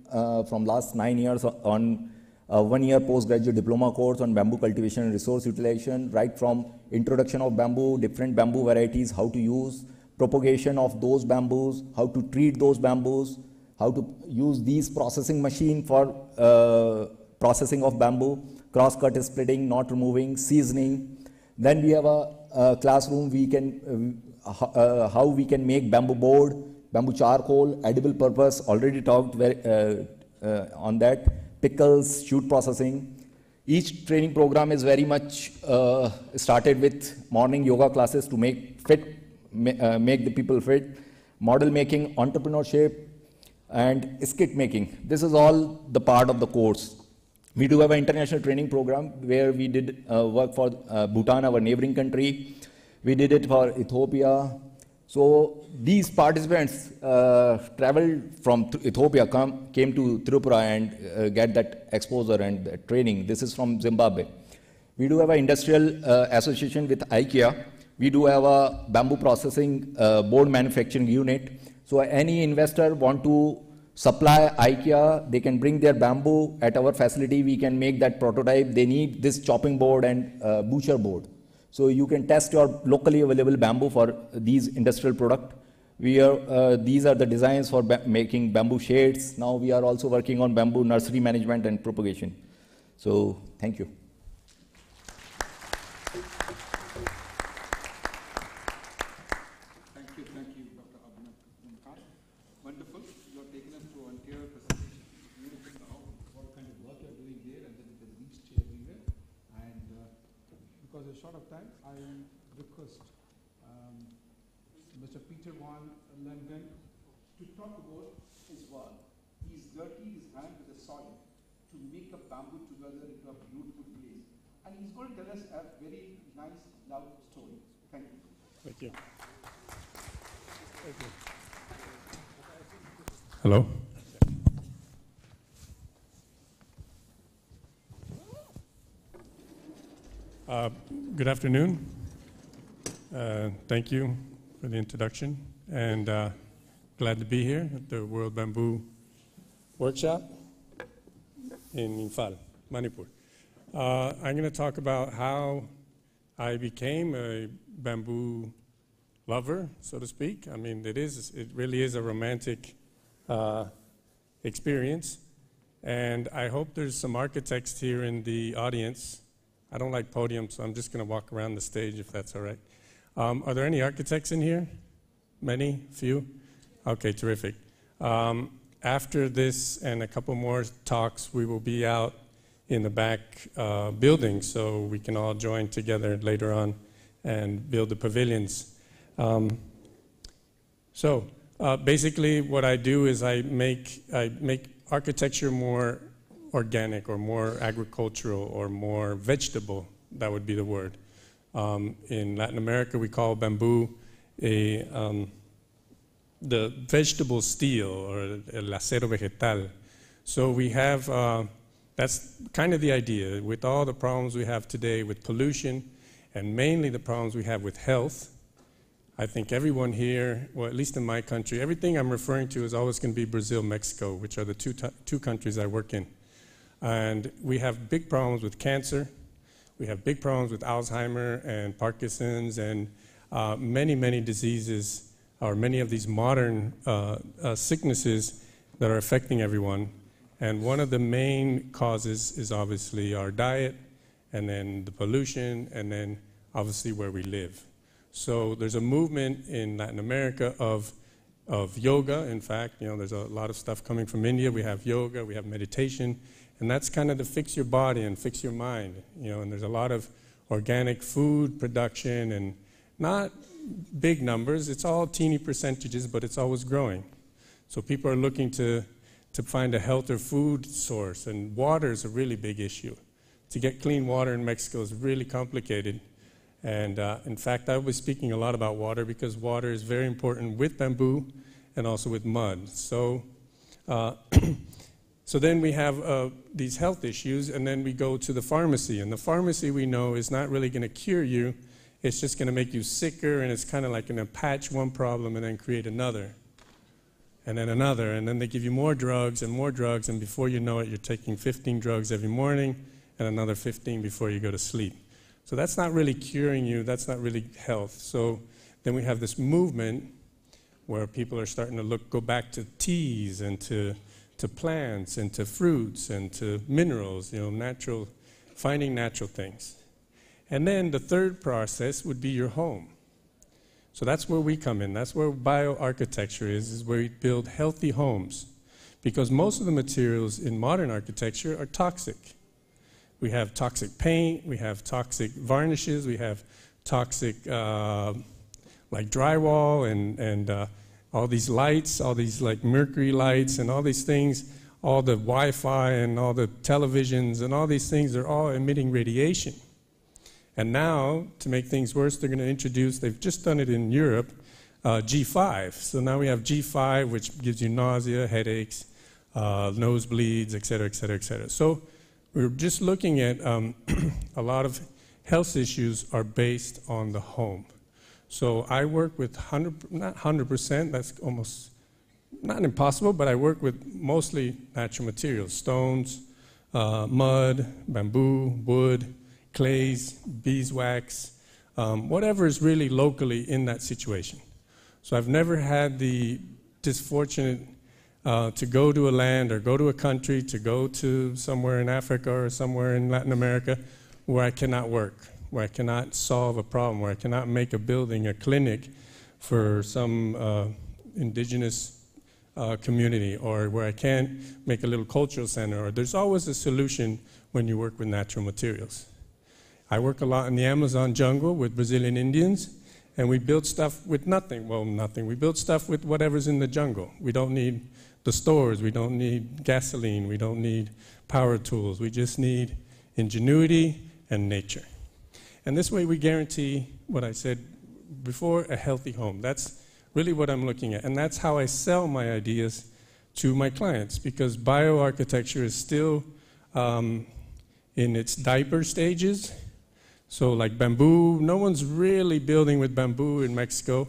from last 9 years on a 1-year postgraduate diploma course on bamboo cultivation and resource utilization, right from introduction of bamboo, different bamboo varieties, how to use, propagation of those bamboos, how to treat those bamboos, how to use these processing machine for processing of bamboo, cross-cut splitting, knot removing, seasoning. Then we have a classroom, how we can make bamboo board, bamboo charcoal, edible purpose, already talked on that, pickles, shoot processing. Each training program is very much started with morning yoga classes to make the people fit, model making, entrepreneurship, and skit making. This is all the part of the course. We do have an international training program where we did work for Bhutan, our neighboring country. We did it for Ethiopia. So these participants traveled from Ethiopia, came to Tripura and get that exposure and that training. This is from Zimbabwe. We do have an industrial association with IKEA. We do have a bamboo processing board manufacturing unit. So any investor want to supply IKEA, they can bring their bamboo at our facility. We can make that prototype. They need this chopping board and butcher board. So you can test your locally available bamboo for these industrial product. These are the designs for making bamboo shades. Now we are also working on bamboo nursery management and propagation. So thank you. Thank you, Dr. Abhinay. Wonderful. You have taken us through an entire presentation. Beautiful now, what kind of work you are doing there, and then it has reached everywhere. And because of short of time, I request Mr. Peter Van Langen to talk about his work. He's dirtied his hand with the soil to make the bamboo together into a beautiful place. And he's going to tell us a very nice love story. Thank you. Thank you. Hello. Good afternoon. Thank you for the introduction, and glad to be here at the World Bamboo Workshop in Imphal, Manipur. I'm going to talk about how I became a bamboo lover, so to speak. I mean, it really is a romantic experience, and I hope there's some architects here in the audience. I don't like podiums, so I'm just going to walk around the stage if that's all right. Are there any architects in here? Many? Few? Okay, terrific. After this and a couple more talks, we will be out in the back building so we can all join together later on and build the pavilions. Basically what I do is I make architecture more organic or more agricultural or more vegetable. That would be the word. In Latin America, we call bamboo the vegetable steel or el acero vegetal. So we have, that's kind of the idea. With all the problems we have today with pollution and mainly the problems we have with health, I think everyone here, well, at least in my country, everything I'm referring to is always going to be Brazil, Mexico, which are the two countries I work in. And we have big problems with cancer. We have big problems with Alzheimer and Parkinson's and many, many diseases, or many of these modern sicknesses that are affecting everyone. And one of the main causes is obviously our diet, and then the pollution, and then obviously where we live. So there's a movement in Latin America of yoga. In fact, there's a lot of stuff coming from India. We have yoga, we have meditation, and that's kind of to fix your body and fix your mind. And there's a lot of organic food production and not big numbers. It's all teeny percentages, but it's always growing. So people are looking to find a healthier food source, and water is a really big issue. To get clean water in Mexico is really complicated. And in fact, I was speaking a lot about water because water is very important with bamboo and also with mud. So, so then we have these health issues, and then we go to the pharmacy. And the pharmacy, we know, is not really going to cure you. It's just going to make you sicker, and it's kind of like going to patch one problem and then create another, and then another. And then they give you more drugs, and before you know it, you're taking 15 drugs every morning and another 15 before you go to sleep. So that's not really curing you. That's not really health. So then we have this movement where people are starting to go back to teas and to plants and to fruits and to minerals, finding natural things. And then the third process would be your home. So that's where we come in. That's where bioarchitecture is where we build healthy homes. Because most of the materials in modern architecture are toxic. We have toxic paint, we have toxic varnishes, we have toxic like drywall and all these lights, all these like mercury lights and all these things, all the Wi-Fi and all the televisions and all these things, they're all emitting radiation. And now, to make things worse, they're going to introduce, they've just done it in Europe, G5. So now we have G5, which gives you nausea, headaches, nosebleeds, et cetera, et cetera, et cetera. So we're just looking at a lot of health issues are based on the home. So I work with not 100%, that's almost not impossible, but I work with mostly natural materials, stones, mud, bamboo, wood, clays, beeswax, whatever is really locally in that situation. So I've never had the disfortunate to go to a land or go to a country, to go to somewhere in Africa or somewhere in Latin America where I cannot work, where I cannot solve a problem, where I cannot make a building, a clinic for some indigenous community, or where I can't make a little cultural center. Or there's always a solution when you work with natural materials. I work a lot in the Amazon jungle with Brazilian Indians, and we build stuff with nothing. Well, nothing. We build stuff with whatever's in the jungle. We don't need the stores. We don't need gasoline. We don't need power tools. We just need ingenuity and nature. And this way we guarantee what I said before, a healthy home. That's really what I'm looking at. And that's how I sell my ideas to my clients, because bioarchitecture is still in its diaper stages. So like bamboo, no one's really building with bamboo in Mexico.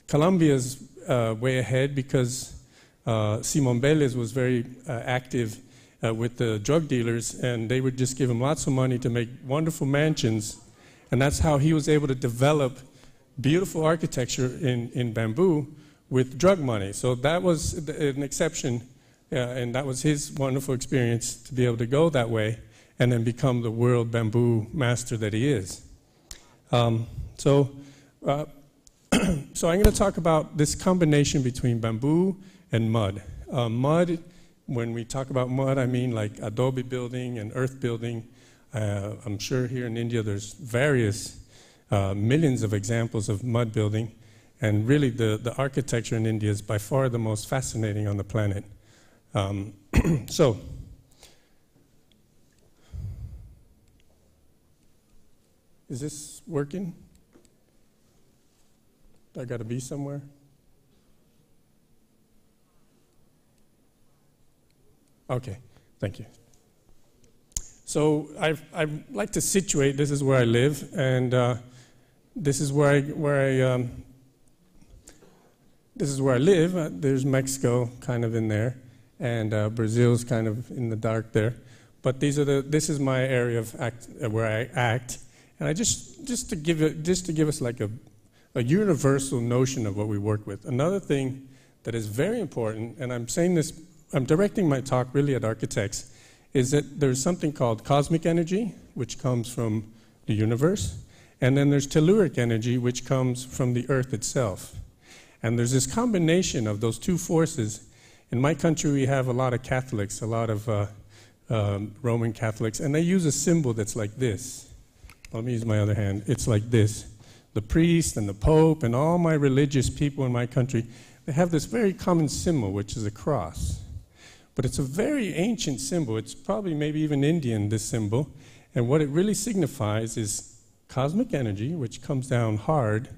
Colombia's way ahead because Simón Vélez was very active with the drug dealers, and they would just give him lots of money to make wonderful mansions, and that's how he was able to develop beautiful architecture in bamboo with drug money. So that was an exception, and that was his wonderful experience to be able to go that way and then become the world bamboo master that he is. So I'm going to talk about this combination between bamboo and mud. Mud, when we talk about mud, I mean like adobe building and earth building. I'm sure here in India there's various millions of examples of mud building, and really the architecture in India is by far the most fascinating on the planet. So, is this working? I got to be somewhere? Okay, thank you. So I'd like to situate, this is where I live, and this is where I live. There's Mexico kind of in there, and Brazil's kind of in the dark there. But this is my area of where I act, and I just to give us like a universal notion of what we work with. Another thing that is very important, and I'm saying this, I'm directing my talk really at architects, is that there's something called cosmic energy, which comes from the universe, and then there's telluric energy, which comes from the earth itself. And there's this combination of those two forces. In my country, we have a lot of Catholics, a lot of Roman Catholics, and they use a symbol that's like this. Let me use my other hand. It's like this. The priest and the pope and all my religious people in my country, they have this very common symbol, which is a cross. But it's a very ancient symbol. It's probably maybe even Indian, this symbol. And what it really signifies is cosmic energy, which comes down hard,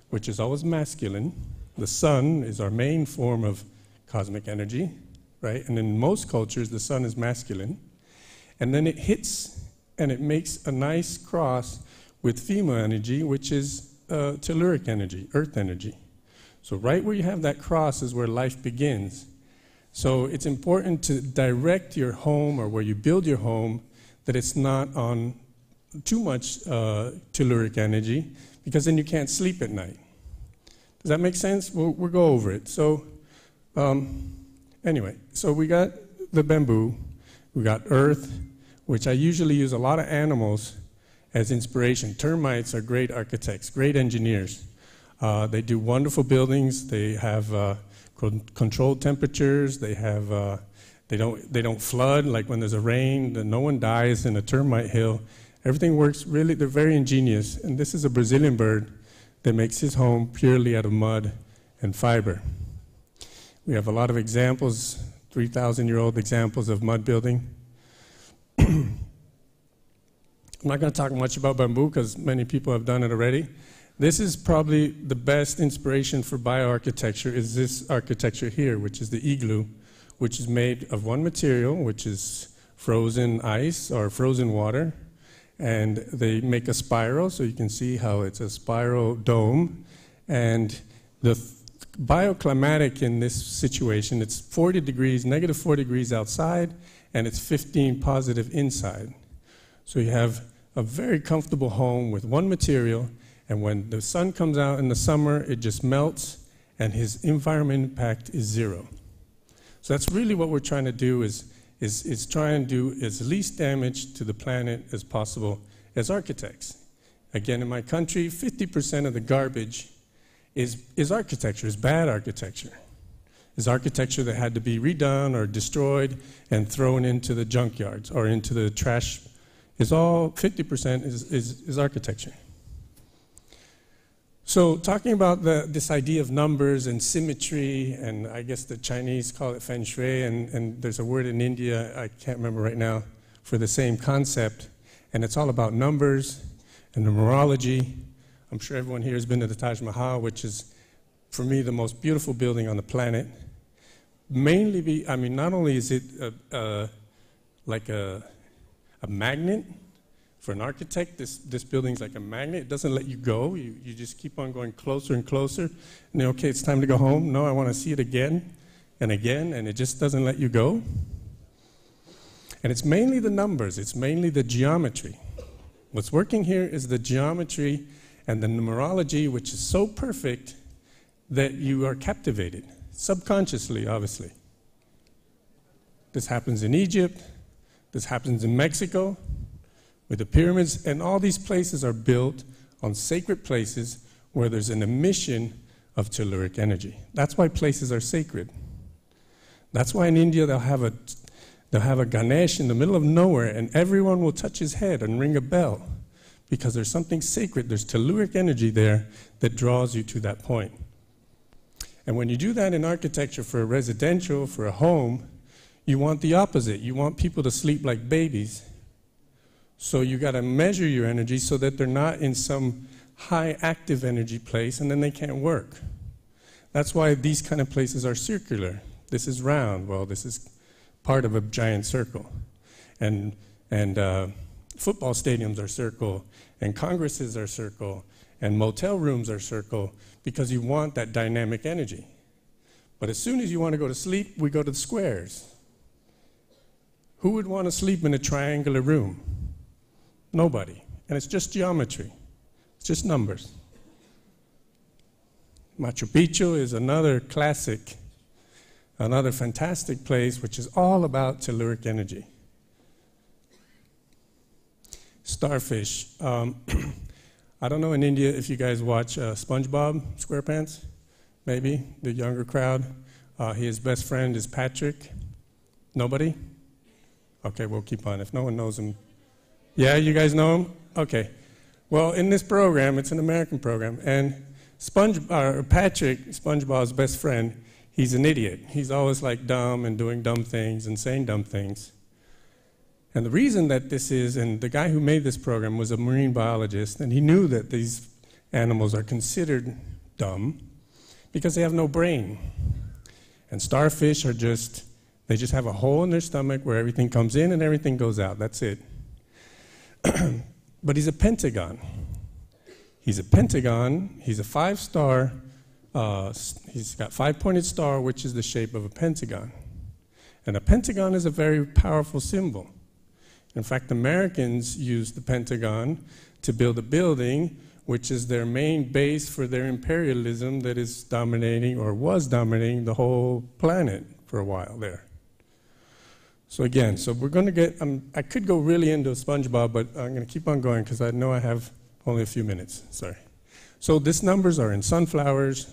which is always masculine. The sun is our main form of cosmic energy, right? And in most cultures, the sun is masculine. And then it hits and it makes a nice cross with female energy, which is telluric energy, earth energy. So right where you have that cross is where life begins. So it's important to direct your home or where you build your home that it's not on too much telluric energy, because then you can't sleep at night. Does that make sense? We'll go over it. So anyway, so we got the bamboo, we got earth, which I usually use a lot of animals as inspiration. Termites are great architects, great engineers. They do wonderful buildings. They have controlled temperatures. They have they don't flood like when there's a rain. No one dies in a termite hill. Everything works really. They're very ingenious. And this is a Brazilian bird that makes his home purely out of mud and fiber. We have a lot of examples, 3,000-year-old examples of mud building. I'm not going to talk much about bamboo because many people have done it already. This is probably the best inspiration for bioarchitecture, is this architecture here, which is the igloo, which is made of one material, which is frozen ice or frozen water. And they make a spiral, so you can see how it's a spiral dome. And the bioclimatic in this situation, it's 40 degrees, negative 4 degrees outside, and it's 15 positive inside. So you have a very comfortable home with one material, and when the sun comes out in the summer, it just melts, and his environment impact is zero. So that's really what we're trying to do, is try and do as least damage to the planet as possible as architects. Again, in my country, 50% of the garbage is architecture, is bad architecture. Is architecture that had to be redone or destroyed and thrown into the junkyards or into the trash. Is all 50% is architecture. So talking about this idea of numbers and symmetry, and I guess the Chinese call it feng shui, and there's a word in India, I can't remember right now, for the same concept, and it's all about numbers and numerology. I'm sure everyone here has been to the Taj Mahal, which is, for me, the most beautiful building on the planet. Mainly, not only is it like a magnet For an architect, this building's like a magnet. It doesn't let you go. You just keep on going closer and closer. And then, okay, it's time to go home. No, I want to see it again and again, and it just doesn't let you go. And it's mainly the numbers. It's mainly the geometry. What's working here is the geometry and the numerology, which is so perfect that you are captivated, subconsciously, obviously. This happens in Egypt. This happens in Mexico with the pyramids. And all these places are built on sacred places where there's an emission of telluric energy. That's why places are sacred. That's why in India they'll have a Ganesh in the middle of nowhere, and everyone will touch his head and ring a bell because there's something sacred. There's telluric energy there that draws you to that point. And when you do that in architecture for a residential, for a home, you want the opposite. You want people to sleep like babies. So you got to measure your energy so that they're not in some high active energy place and then they can't work. That's why these kind of places are circular. This is round. Well, this is part of a giant circle. And football stadiums are circle, and congresses are circle, and motel rooms are circle, because you want that dynamic energy. But as soon as you want to go to sleep, we go to the squares. Who would want to sleep in a triangular room? Nobody. And it's just geometry. It's just numbers. Machu Picchu is another classic, another fantastic place which is all about telluric energy. Starfish. I don't know in India if you guys watch SpongeBob SquarePants, maybe, the younger crowd. His best friend is Patrick. Nobody? Okay, we'll keep on. If no one knows him. Yeah, you guys know him? Okay. Well, in this program, it's an American program, and Patrick, SpongeBob's best friend, he's an idiot. He's always like dumb and doing dumb things and saying dumb things. And the reason that this is, and the guy who made this program was a marine biologist, and he knew that these animals are considered dumb because they have no brain. And starfish are they just have a hole in their stomach where everything comes in and everything goes out. That's it. But he's a pentagon. He's a pentagon. He's a 5-star. He's got 5-pointed star, which is the shape of a pentagon. And a pentagon is a very powerful symbol. In fact, Americans used the Pentagon to build a building which is their main base for their imperialism that is dominating, or was dominating, the whole planet for a while there. So again, we're going to get, I could go really into SpongeBob, but I'm going to keep on going because I know I have only a few minutes. Sorry. So these numbers are in sunflowers.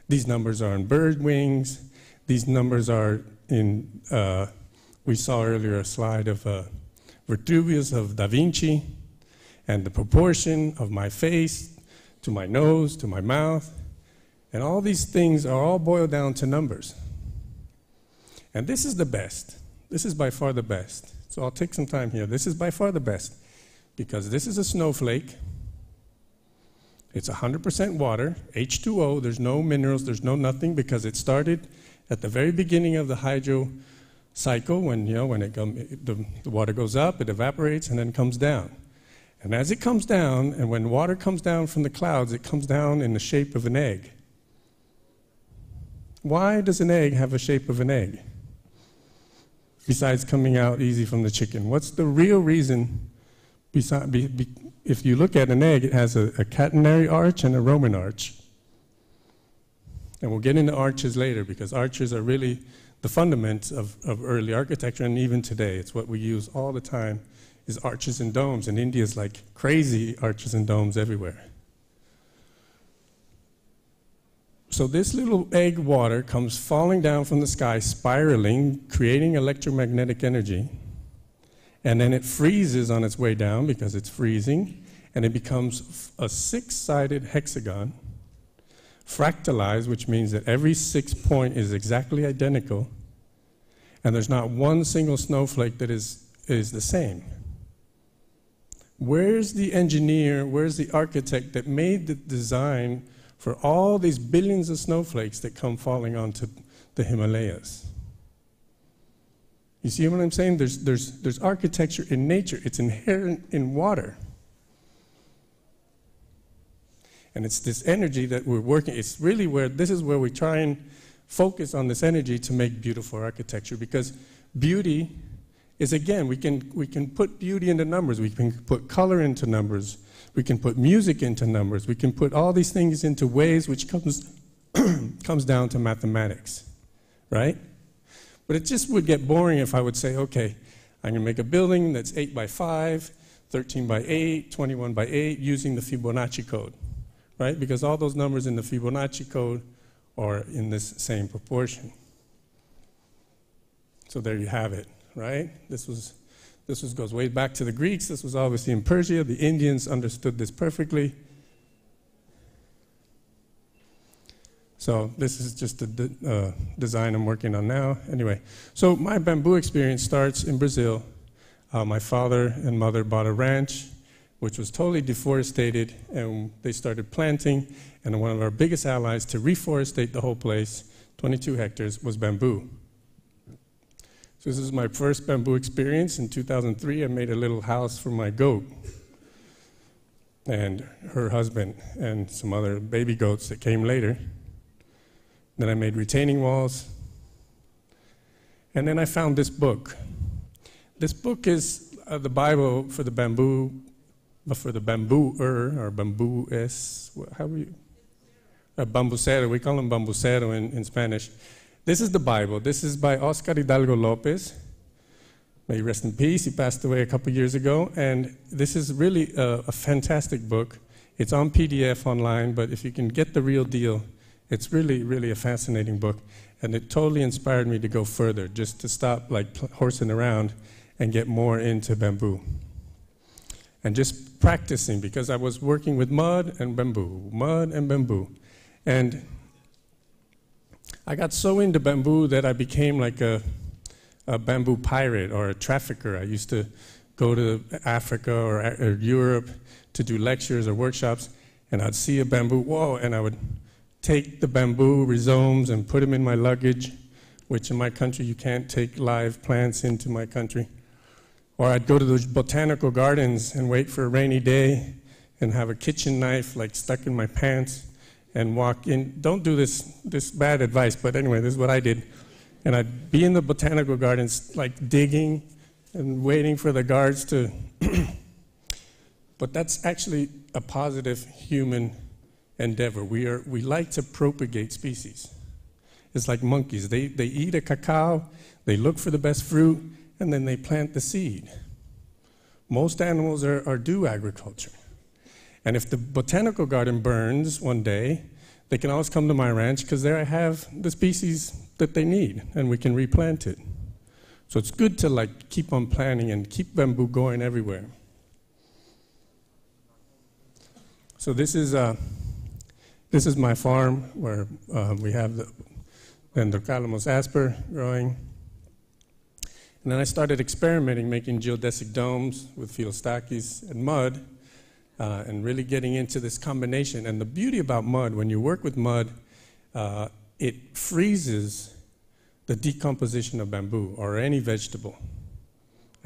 These numbers are in bird wings. These numbers are in, we saw earlier a slide of Vitruvius of Da Vinci, and the proportion of my face to my nose to my mouth. And all these things are all boiled down to numbers. And this is the best. This is by far the best. So I'll take some time here. This is by far the best because this is a snowflake. It's 100% water, H2O. There's no minerals, there's no nothing, because it started at the very beginning of the hydro cycle when the water goes up, it evaporates, and then comes down. And as it comes down, and when water comes down from the clouds, it comes down in the shape of an egg. Why does an egg have a shape of an egg? Besides coming out easy from the chicken. What's the real reason? If you look at an egg, it has a catenary arch and a Roman arch. And we'll get into arches later, because arches are really the fundaments of early architecture, and even today. It's what we use all the time, is arches and domes. And India's like crazy arches and domes everywhere. So this little egg water comes falling down from the sky, spiraling, creating electromagnetic energy. And then it freezes on its way down because it's freezing, and it becomes a 6-sided hexagon, fractalized, which means that every 6 point is exactly identical, and there's not one single snowflake that is the same. Where's the engineer, where's the architect that made the design for all these billions of snowflakes that come falling onto the Himalayas? You see what I'm saying? There's architecture in nature. It's inherent in water. And it's this energy that we're working, it's really where, this is where we try and focus on this energy to make beautiful architecture, because beauty is, again, we can put beauty into numbers, we can put color into numbers, we can put music into numbers, we can put all these things into ways which comes down to mathematics, right? But it just would get boring if I would say, okay, I'm gonna make a building that's 8 by 5, 13 by 8, 21 by 8, using the Fibonacci code, right? Because all those numbers in the Fibonacci code are in this same proportion. So there you have it, right? This goes way back to the Greeks. This was obviously in Persia. The Indians understood this perfectly. So this is just the design I'm working on now. Anyway, so my bamboo experience starts in Brazil. My father and mother bought a ranch, which was totally deforested, and they started planting. And one of our biggest allies to reforestate the whole place, 22 hectares, was bamboo. So this is my first bamboo experience. In 2003, I made a little house for my goat and her husband and some other baby goats that came later. Then I made retaining walls. And then I found this book. This book is the Bible for the bamboo, for the bambooer, or bamboo-es, how are you? Bambucero, we call them bambucero in Spanish. This is the Bible. This is by Oscar Hidalgo Lopez. May he rest in peace. He passed away a couple years ago. And this is really a fantastic book. It's on PDF online, but if you can get the real deal, it's really, really a fascinating book. And it totally inspired me to go further, just to stop like horsing around and get more into bamboo. And just practicing, because I was working with mud and bamboo. And I got so into bamboo that I became like a bamboo pirate or a trafficker. I used to go to Africa or Europe to do lectures or workshops, and I'd see a bamboo, whoa, and I would take the bamboo rhizomes and put them in my luggage, which in my country you can't take live plants into my country. Or I'd go to the botanical gardens and wait for a rainy day and have a kitchen knife like stuck in my pants and walk in. Don't do this bad advice, but anyway, this is what I did. And I'd be in the botanical gardens like digging and waiting for the guards to, but that's actually a positive human endeavor. We like to propagate species. It's like monkeys. They eat a cacao, they look for the best fruit, and then they plant the seed. Most animals do agriculture. And if the botanical garden burns one day, they can always come to my ranch because there I have the species that they need, and we can replant it. So it's good to like keep on planting and keep bamboo going everywhere. So this is my farm where we have the Dendrocalamus asper growing. And then I started experimenting, making geodesic domes with Philostakis and mud, and really getting into this combination. And the beauty about mud, when you work with mud, it freezes the decomposition of bamboo or any vegetable,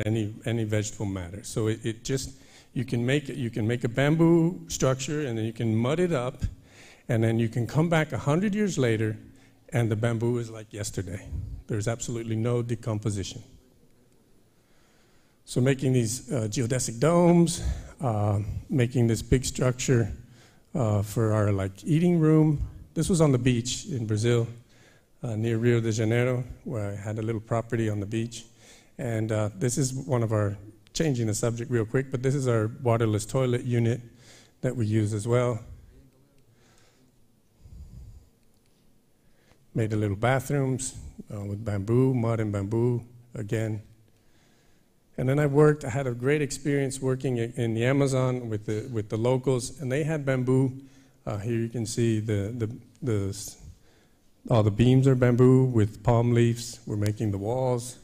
any vegetable matter. So it just, you can make a bamboo structure, and then you can mud it up, and then you can come back 100 years later, and the bamboo is like yesterday. There's absolutely no decomposition. So making these geodesic domes, making this big structure for our like eating room. This was on the beach in Brazil, near Rio de Janeiro, where I had a little property on the beach. And this is one of our, changing the subject real quick, but this is our waterless toilet unit that we use as well. Made a little bathrooms with bamboo, mud and bamboo again. And then I had a great experience working in the Amazon with the locals, and they had bamboo. Here you can see all the beams are bamboo with palm leaves. We're making the walls.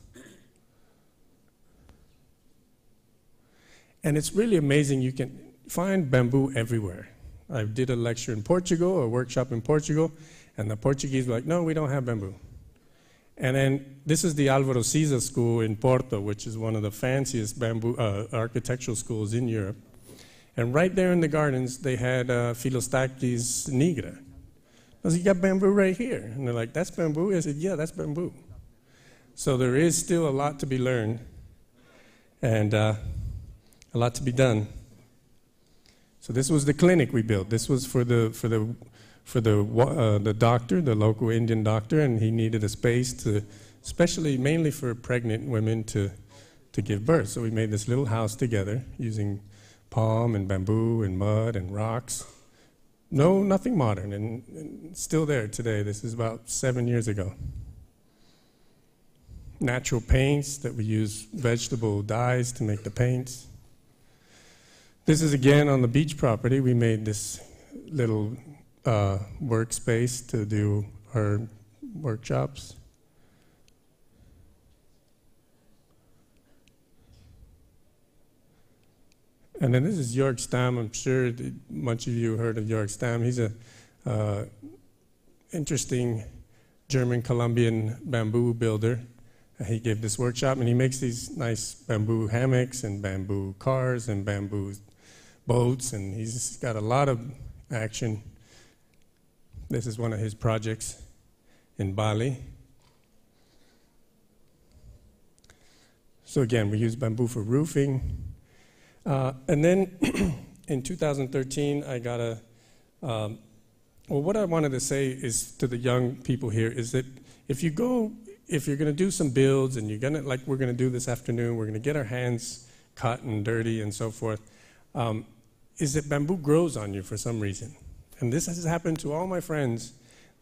And it's really amazing. You can find bamboo everywhere. I did a lecture in Portugal, a workshop in Portugal, and the Portuguese were like, no, we don't have bamboo. And then this is the Alvaro Siza School in Porto, which is one of the fanciest bamboo architectural schools in Europe. And right there in the gardens, they had Philostachys nigra. I said, you got bamboo right here. And they're like, that's bamboo? I said, yeah, that's bamboo. So there is still a lot to be learned and a lot to be done. So this was the clinic we built. This was for the doctor, the local Indian doctor, and he needed a space to, especially mainly for pregnant women to give birth. So we made this little house together using palm and bamboo and mud and rocks. No, nothing modern, and still there today. This is about 7 years ago. Natural paints that we use vegetable dyes to make the paints. This is again on the beach property. We made this little workspace to do our workshops. And then this is Jörg Stamm. I'm sure much of you heard of Jörg Stamm. He's a interesting German-Colombian bamboo builder. He gave this workshop, and he makes these nice bamboo hammocks and bamboo cars and bamboo boats, and he's got a lot of action. This is one of his projects in Bali. So again, we use bamboo for roofing. And then in 2013, I got a, well, what I wanted to say is to the young people here is that if you're going to do some builds and you're going to, like we're going to do this afternoon, we're going to get our hands cut and dirty and so forth, is that bamboo grows on you for some reason. And this has happened to all my friends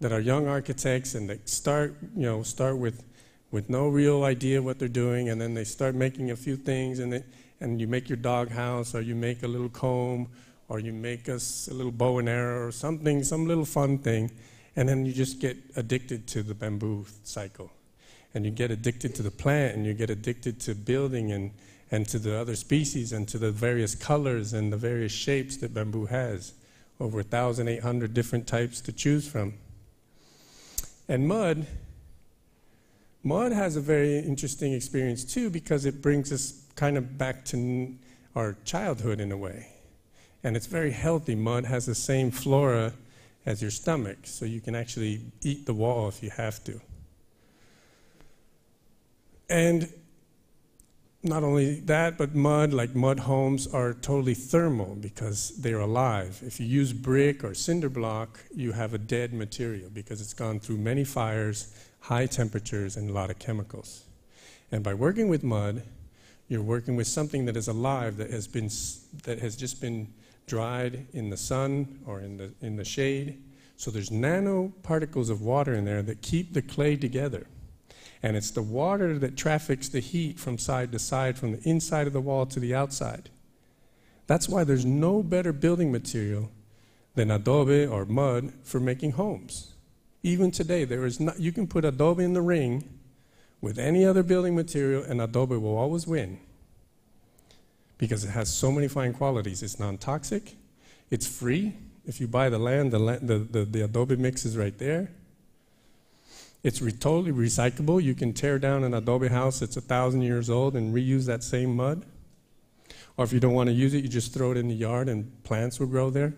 that are young architects and that start with no real idea what they're doing, and then they start making a few things, and you make your dog house, or you make a little comb, or you make us a little bow and arrow or something, some little fun thing, and then you just get addicted to the bamboo cycle. And you get addicted to the plant, and you get addicted to building and to the other species and to the various colors and the various shapes that bamboo has. Over 1,800 different types to choose from. And mud has a very interesting experience too, because it brings us kind of back to our childhood in a way. And it's very healthy. Mud has the same flora as your stomach, so you can actually eat the wall if you have to. And not only that, but mud, like mud homes, are totally thermal because they're alive. If you use brick or cinder block, you have a dead material because it's gone through many fires, high temperatures, and a lot of chemicals. And by working with mud, you're working with something that is alive, that has just been dried in the sun or in the shade. So there's nanoparticles of water in there that keep the clay together. And it's the water that traffics the heat from side to side, from the inside of the wall to the outside. That's why there's no better building material than adobe or mud for making homes. Even today, you can put adobe in the ring with any other building material, and adobe will always win because it has so many fine qualities. It's non-toxic, it's free. If you buy the land, the adobe mix is right there. It's totally recyclable. You can tear down an adobe house that's 1,000 years old and reuse that same mud. Or if you don't want to use it, you just throw it in the yard and plants will grow there.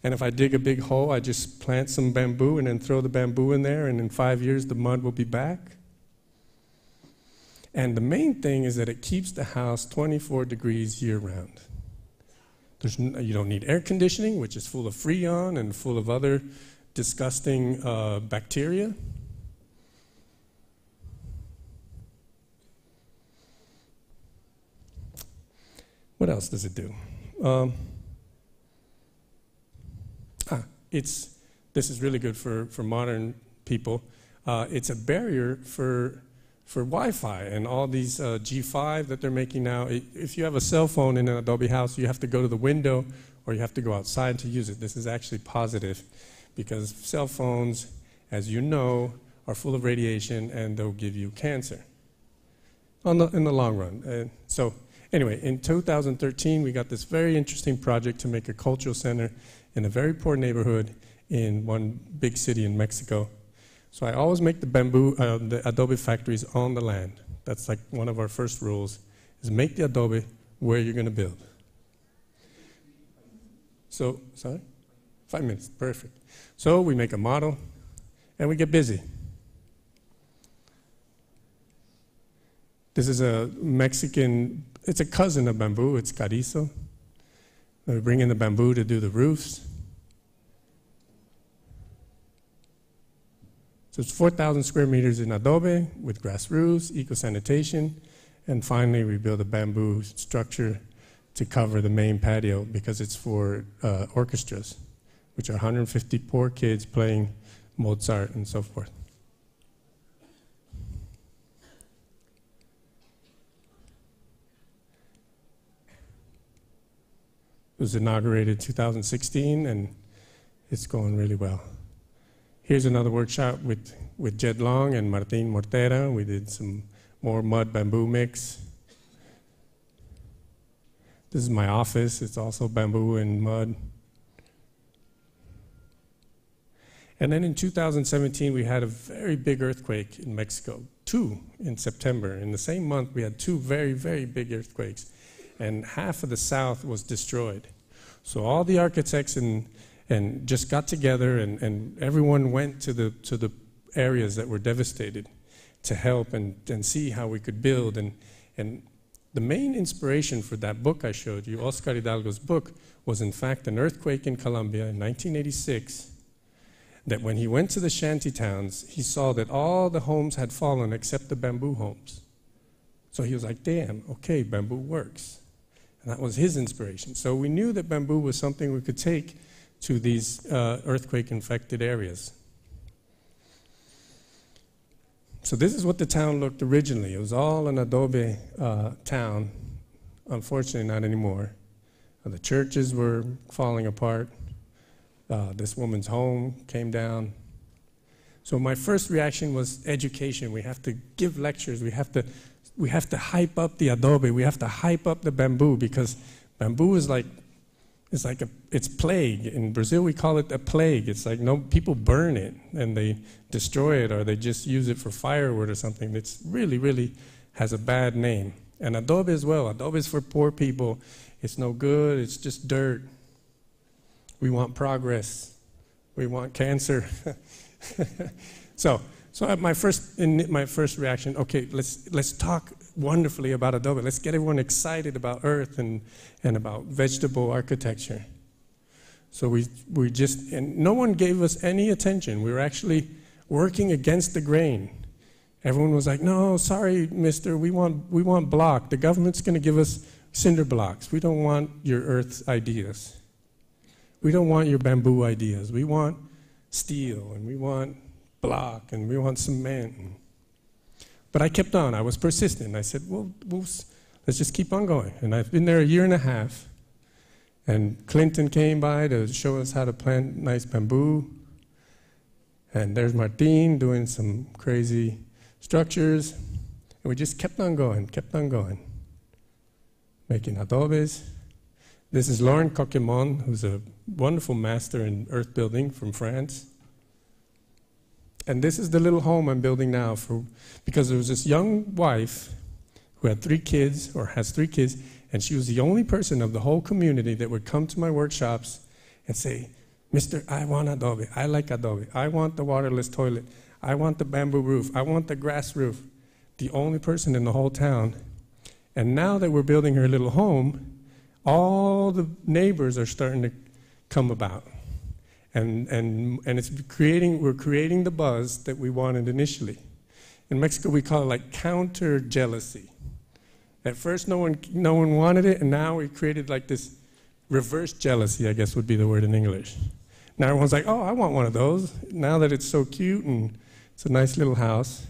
And if I dig a big hole, I just plant some bamboo and then throw the bamboo in there, and in 5 years the mud will be back. And the main thing is that it keeps the house 24 degrees year-round. You don't need air conditioning, which is full of freon and full of other disgusting bacteria. What else does it do? This is really good for modern people. It's a barrier for Wi-Fi and all these G5 that they're making now. If you have a cell phone in an Adobe house, you have to go to the window or you have to go outside to use it. This is actually positive because cell phones, as you know, are full of radiation and they'll give you cancer in the long run. So anyway, in 2013, we got this very interesting project to make a cultural center in a very poor neighborhood in one big city in Mexico. So I always make the bamboo, the adobe factories on the land. That's like one of our first rules, is make the adobe where you're going to build. So, sorry? 5 minutes, perfect. So we make a model, and we get busy. This is a Mexican, it's a cousin of bamboo, it's carizo. We bring in the bamboo to do the roofs. So it's 4,000 square meters in adobe with grass roofs, eco-sanitation, and finally we build a bamboo structure to cover the main patio because it's for orchestras, which are 150 poor kids playing Mozart and so forth. It was inaugurated 2016 and it's going really well. Here's another workshop with Jed Long and Martin Mortera. We did some more mud bamboo mix. This is my office. It's also bamboo and mud. And then in 2017, we had a very big earthquake in Mexico, 2 in September. In the same month, we had 2 very, very big earthquakes, and half of the south was destroyed. So all the architects and just got together, and everyone went to the areas that were devastated to help and see how we could build. And the main inspiration for that book I showed you, Oscar Hidalgo's book, was in fact an earthquake in Colombia in 1986, that when he went to the shanty towns, he saw that all the homes had fallen except the bamboo homes. So he was like, damn, okay, bamboo works. And that was his inspiration. So we knew that bamboo was something we could take to these earthquake-infected areas. So this is what the town looked originally. It was all an adobe town. Unfortunately, not anymore. The churches were falling apart. This woman's home came down. So my first reaction was education. We have to give lectures. We have to hype up the adobe. We have to hype up the bamboo because bamboo is like, it's plague. In Brazil, we call it a plague. It's like people burn it and they destroy it or they just use it for firewood or something. It's really, really has a bad name. And adobe as well. Adobe is for poor people. It's no good. It's just dirt. We want progress. We want cancer. So my first reaction, okay, let's talk wonderfully about adobe. Let's get everyone excited about earth and about vegetable architecture. So we just, and no one gave us any attention. We were actually working against the grain. Everyone was like, no, sorry, mister, we want block. The government's going to give us cinder blocks. We don't want your earth ideas. We don't want your bamboo ideas. We want steel, and we want block, and we want cement. But I kept on. I was persistent. I said, well, let's just keep on going. And I've been there a year and a half. And Clinton came by to show us how to plant nice bamboo. And there's Martin doing some crazy structures. And we just kept on going, making adobes. This is Lauren Coquemon, who's a wonderful master in earth building from France. And this is the little home I'm building now because there was this young wife who had 3 kids, or has 3 kids, and she was the only person of the whole community that would come to my workshops and say, Mister, I want adobe. I like adobe. I want the waterless toilet. I want the bamboo roof. I want the grass roof. The only person in the whole town. And now that we're building her little home, all the neighbors are starting to come about. And we're creating the buzz that we wanted initially. In Mexico, we call it like counter jealousy. At first, no one wanted it, and now we created like this reverse jealousy, I guess would be the word in English. Now everyone's like, oh, I want one of those, now that it's so cute and it's a nice little house.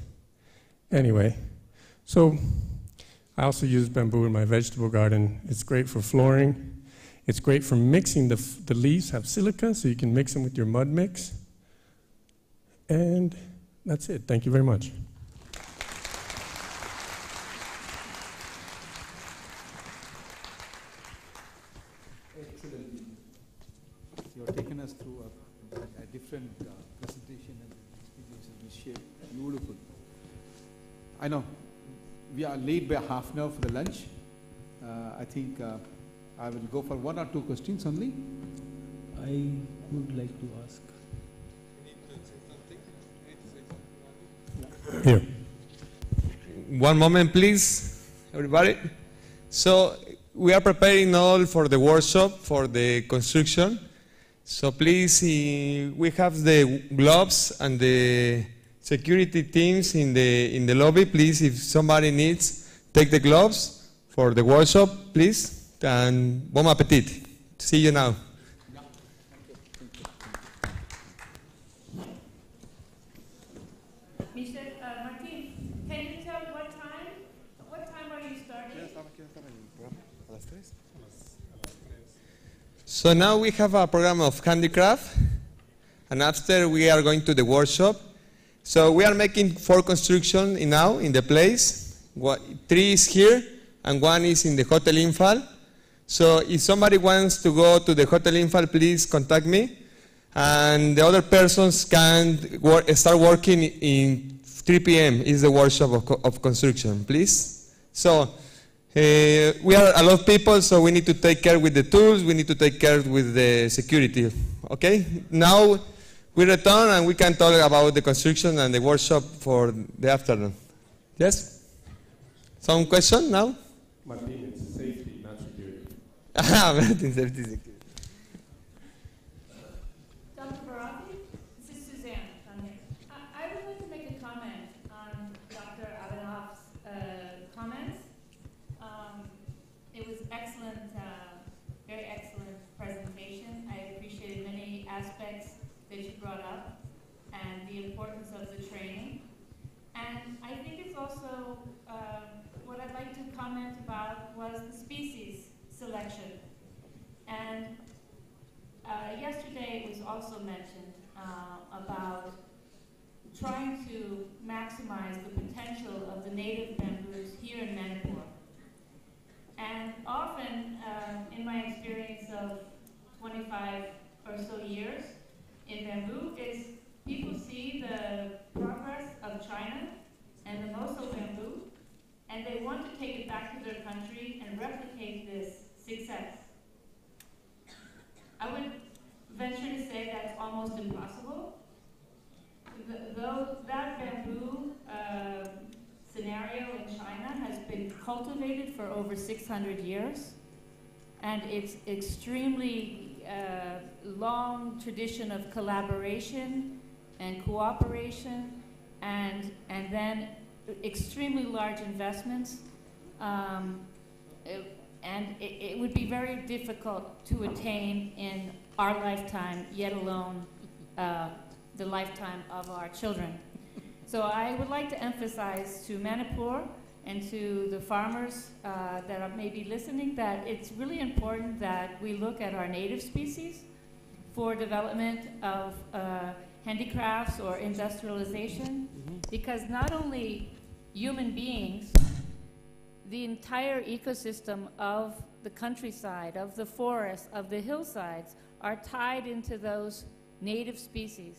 Anyway, so I also use bamboo in my vegetable garden. It's great for flooring. It's great for mixing. The leaves have silica, so you can mix them with your mud mix. And that's it. Thank you very much. Excellent. You have taken us through a different presentation and experiences which I know we are late by half an hour for the lunch. I think I will go for 1 or 2 questions only. I would like to ask. Here. One moment, please, everybody. So we are preparing all for the workshop, for the construction. So please, we have the gloves and the security teams in the lobby. Please, if somebody needs, take the gloves for the workshop, please. And bon appetit. See you now. So now we have a program of handicraft, and after we are going to the workshop. So we are making 4 construction now in the place. 3 is here, and 1 is in the Hotel Infal. So if somebody wants to go to the Hotel Infal, please contact me. And the other persons can start working in 3 p.m. is the workshop of construction, please. So we are a lot of people, so we need to take care with the tools, we need to take care with the security, okay? Now we return and we can talk about the construction and the workshop for the afternoon. Yes? Some question now? Martin, it's safety, not security. Martin, safety, security. Dr. Barafi, this is Suzanne. I would like to make a comment on Dr. Abenoff's comments. It was excellent, very excellent presentation. I appreciated many aspects that you brought up and the importance of the training. And I think it's also, what I'd like to comment about was the species selection. And yesterday it was also mentioned about trying to maximize the potential of the native bamboos here in Manipur. And often, in my experience of 25 or so years in bamboo, is people see the progress of China and the Mosul bamboo, and they want to take it back to their country and replicate this success. I would venture to say that's almost impossible. Though that bamboo scenario in China has been cultivated for over 600 years, and it's extremely long tradition of collaboration and cooperation, and then extremely large investments, and it would be very difficult to attain in our lifetime, yet alone the lifetime of our children. So I would like to emphasize to Manipur and to the farmers that are maybe listening that it's really important that we look at our native species for development of handicrafts or industrialization, because not only human beings, the entire ecosystem of the countryside, of the forests, of the hillsides are tied into those native species.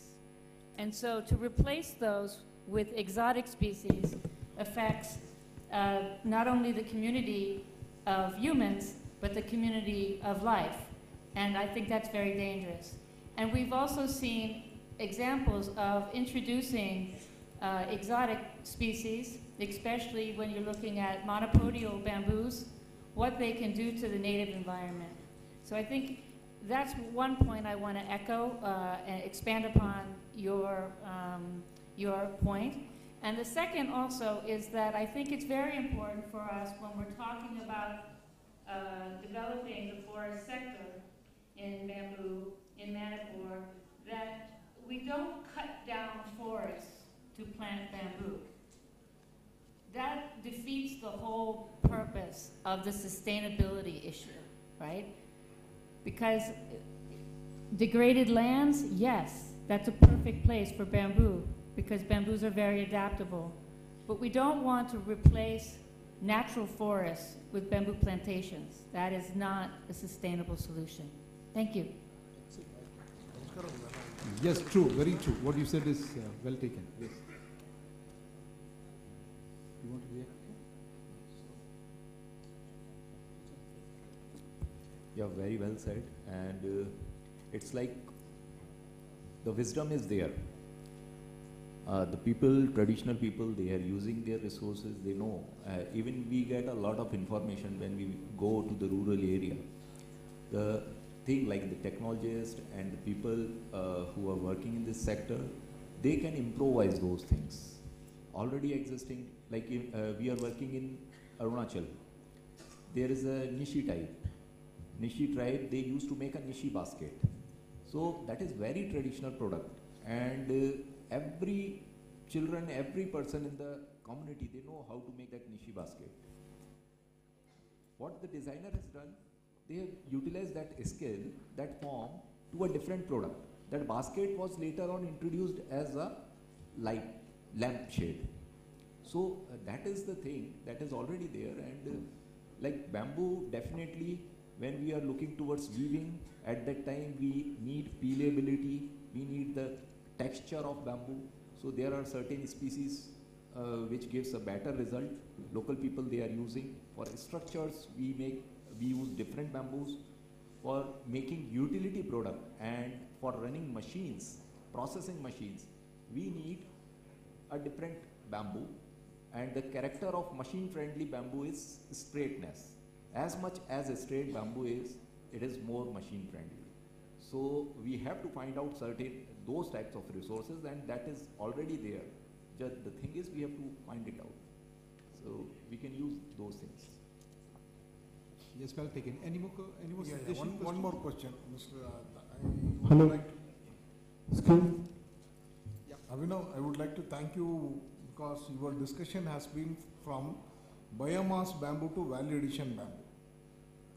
And so to replace those with exotic species affects not only the community of humans, but the community of life. And I think that's very dangerous. And we've also seen examples of introducing exotic species, especially when you're looking at monopodial bamboos, what they can do to the native environment. So I think that's one point I want to echo and expand upon your point. And the second also is that I think it's very important for us when we're talking about developing the forest sector in bamboo, in Manipur, that we don't cut down forests to plant bamboo. That defeats the whole purpose of the sustainability issue, right? Because degraded lands, yes, that's a perfect place for bamboo, because bamboos are very adaptable. But we don't want to replace natural forests with bamboo plantations. That is not a sustainable solution. Thank you. Yes, true, very true. What you said is well taken. Yes. You want to react? Yeah, very well said. And it's like the wisdom is there. The people, traditional people, they are using their resources, they know. Even we get a lot of information when we go to the rural area. The thing like the technologists and the people who are working in this sector, they can improvise those things. Already existing, like we are working in Arunachal. There is a Nishi type. Nishi tribe, they used to make a Nishi basket. So that is very traditional product. And every children, every person in the community, they know how to make that Nishi basket. What the designer has done, they have utilized that skill, that form, to a different product. That basket was later on introduced as a lamp shade. So that is the thing that is already there. And like bamboo, definitely when we are looking towards weaving, at that time we need peelability, we need the texture of bamboo. So there are certain species which gives a better result. Local people, they are using. For structures, we use different bamboos. For making utility product and for running machines, processing machines, we need a different bamboo. And the character of machine-friendly bamboo is straightness. As much as a straight bamboo is, it is more machine-friendly. So we have to find out those types of resources, and that is already there. Just the thing is, we have to find it out. So we can use those things. Yes, well taken. Any more One more question, Mr. Hello. Excuse. Yeah. Abhinav, I would like to thank you because your discussion has been from biomass bamboo to value addition bamboo.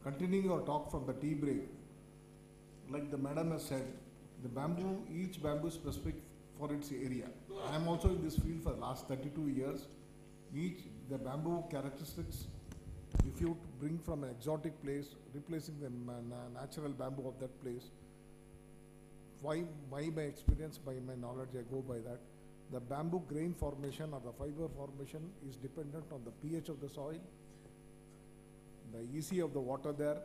Continuing your talk from the tea break, like the madam has said, the bamboo, each bamboo is specific for its area. I am also in this field for the last 32 years. The bamboo characteristics, if you bring from an exotic place, replacing the natural bamboo of that place, by my experience, by my knowledge, I go by that. The bamboo grain formation or the fiber formation is dependent on the pH of the soil, the EC of the water there,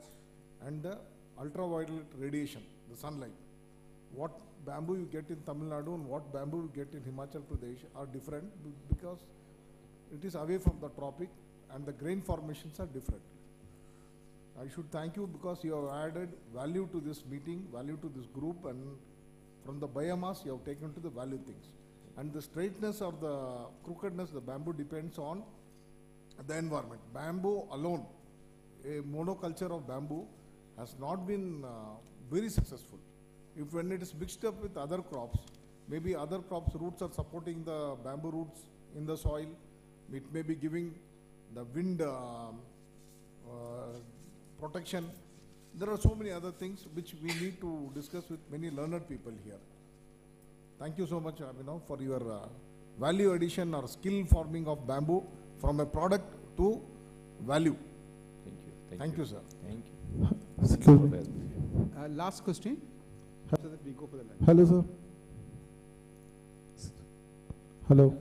and the ultraviolet radiation, the sunlight. What bamboo you get in Tamil Nadu and what bamboo you get in Himachal Pradesh are different because it is away from the tropic and the grain formations are different. I should thank you because you have added value to this meeting, value to this group, and from the biomass you have taken to the value things. And the straightness or the crookedness, the bamboo depends on the environment. Bamboo alone, a monoculture of bamboo has not been very successful. If when it is mixed up with other crops, maybe other crops roots are supporting the bamboo roots in the soil, it may be giving the wind protection. There are so many other things which we need to discuss with many learned people here. Thank you so much, Abhinav, for your value addition or skill forming of bamboo from a product to value. Thank you. Thank you, sir. Thank you. Excuse me. Last question, so that we go for the lunch. Hello, sir. Hello.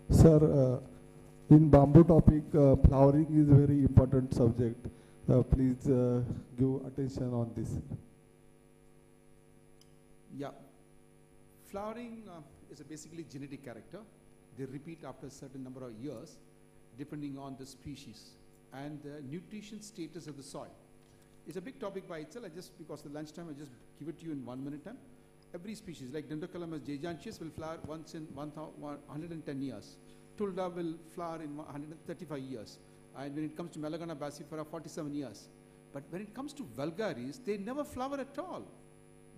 Sir, in bamboo topic, flowering is a very important subject. Please give attention on this. Yeah. Flowering is a basically genetic character. They repeat after a certain number of years, depending on the species and the nutrition status of the soil. It's a big topic by itself. Because the lunchtime, I just give it to you in 1 minute time. Every species, like Dendrocalamus giganteus, will flower once in 110 years. Tulda will flower in 135 years. And when it comes to Melagana basifera, 47 years. But when it comes to vulgaris, they never flower at all.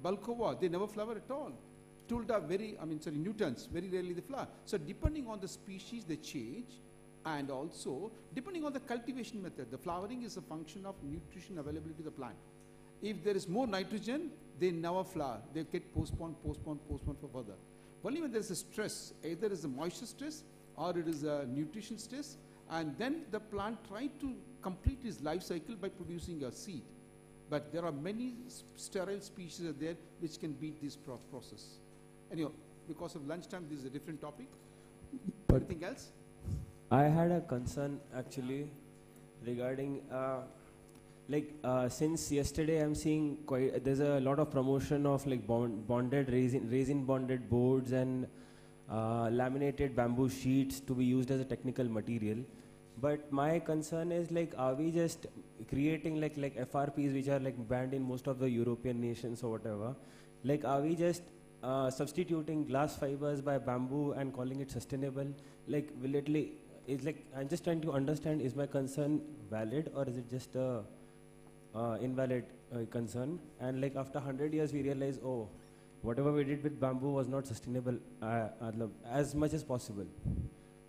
Balkova, they never flower at all. Tulda, newtons, very rarely they flower. So depending on the species, they change. And also, depending on the cultivation method, the flowering is a function of nutrition availability to the plant. If there is more nitrogen, they never flower. They get postponed for further. Only when there is a stress, either it is a moisture stress or it is a nutrition stress, and then the plant tries to complete its life cycle by producing a seed. But there are many sterile species there which can beat this process. Anyway, because of lunchtime, this is a different topic. Anything else? I had a concern actually regarding since yesterday I'm seeing there's a lot of promotion of like bonded resin bonded boards and laminated bamboo sheets to be used as a technical material. But my concern is like, are we just creating like FRPs which are like banned in most of the European nations or whatever? Like, are we just substituting glass fibers by bamboo and calling it sustainable? Like, will it is like, I'm just trying to understand, is my concern valid or is it just a invalid concern? And like after 100 years we realize, oh, whatever we did with bamboo was not sustainable as much as possible.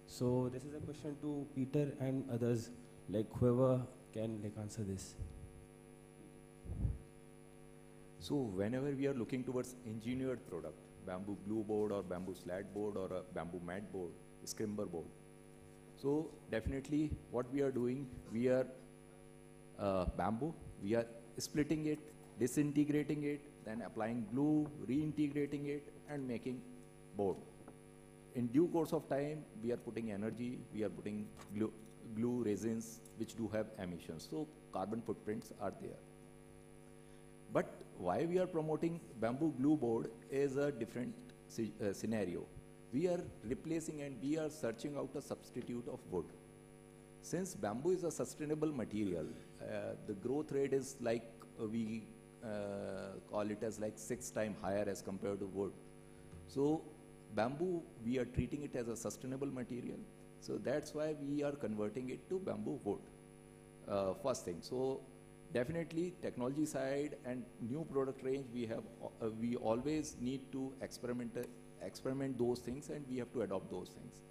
So this is a question to Peter and others, like whoever can like answer this. So whenever we are looking towards engineered product, bamboo glue board or bamboo slat board or a bamboo mat board, scrimber board. So definitely what we are doing, we are bamboo, we are splitting it, disintegrating it, then applying glue, reintegrating it and making board. In due course of time, we are putting energy, we are putting glue resins which do have emissions. So carbon footprints are there. But why we are promoting bamboo glue board is a different scenario. We are replacing and we are searching out a substitute of wood. Since bamboo is a sustainable material, the growth rate is like we call it as like 6 times higher as compared to wood. So bamboo, we are treating it as a sustainable material. So that's why we are converting it to bamboo wood. First thing. So definitely technology side and new product range, we always need to experiment those things and we have to adopt those things.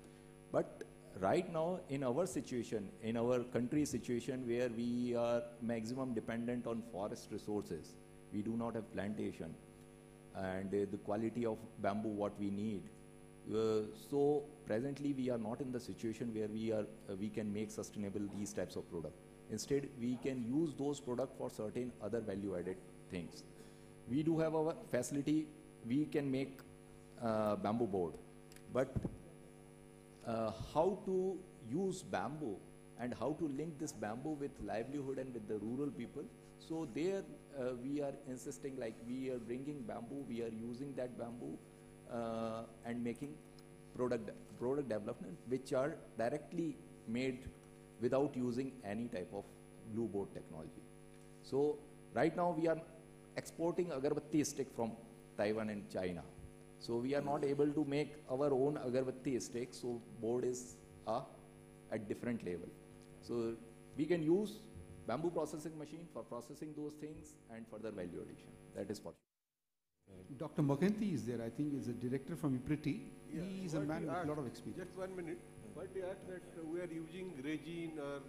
But right now in our situation, in our country situation where we are maximum dependent on forest resources, we do not have plantation and the quality of bamboo what we need. So presently we are not in the situation where we can make sustainable these types of product. Instead, we can use those products for certain other value-added things. We do have our facility, we can make bamboo board, but how to use bamboo and how to link this bamboo with livelihood and with the rural people. So there we are insisting, like we are bringing bamboo, we are using that bamboo and making product development which are directly made without using any type of glue board technology. So right now we are exporting agarbatti stick from Taiwan and China. So we are not able to make our own agarbatti stick, so board is at different level. So we can use bamboo processing machine for processing those things and further value addition. That is for sure. Dr. Moganti is there, I think is a director from IPRITI. Yeah, he is a man with a lot of experience. Just 1 minute. But they ask that we are using resin or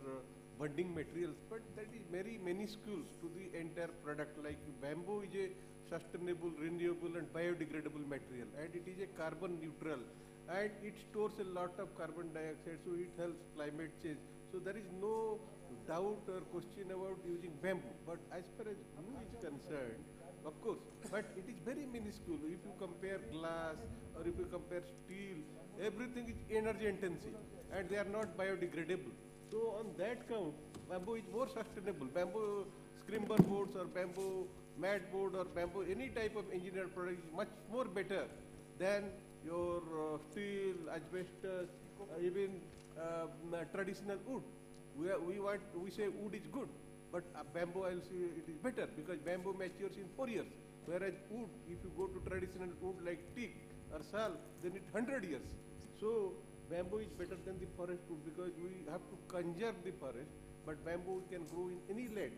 bonding materials, but that is very minuscule to the entire product. Like bamboo is a sustainable, renewable and biodegradable material, and it is a carbon neutral, and it stores a lot of carbon dioxide, so it helps climate change. So there is no doubt or question about using bamboo. But as far as glue is concerned, of course, but it is very minuscule. If you compare glass or if you compare steel, everything is energy intensive and they are not biodegradable. So on that count, bamboo is more sustainable. Bamboo scrimber boards or bamboo mat board or bamboo, any type of engineered product is much more better than your steel, asbestos, even traditional wood. We say wood is good, but bamboo, I'll say it is better because bamboo matures in 4 years. Whereas wood, if you go to traditional wood like teak or sal, then it's 100 years. So bamboo is better than the forest wood because we have to conserve the forest, but bamboo can grow in any land.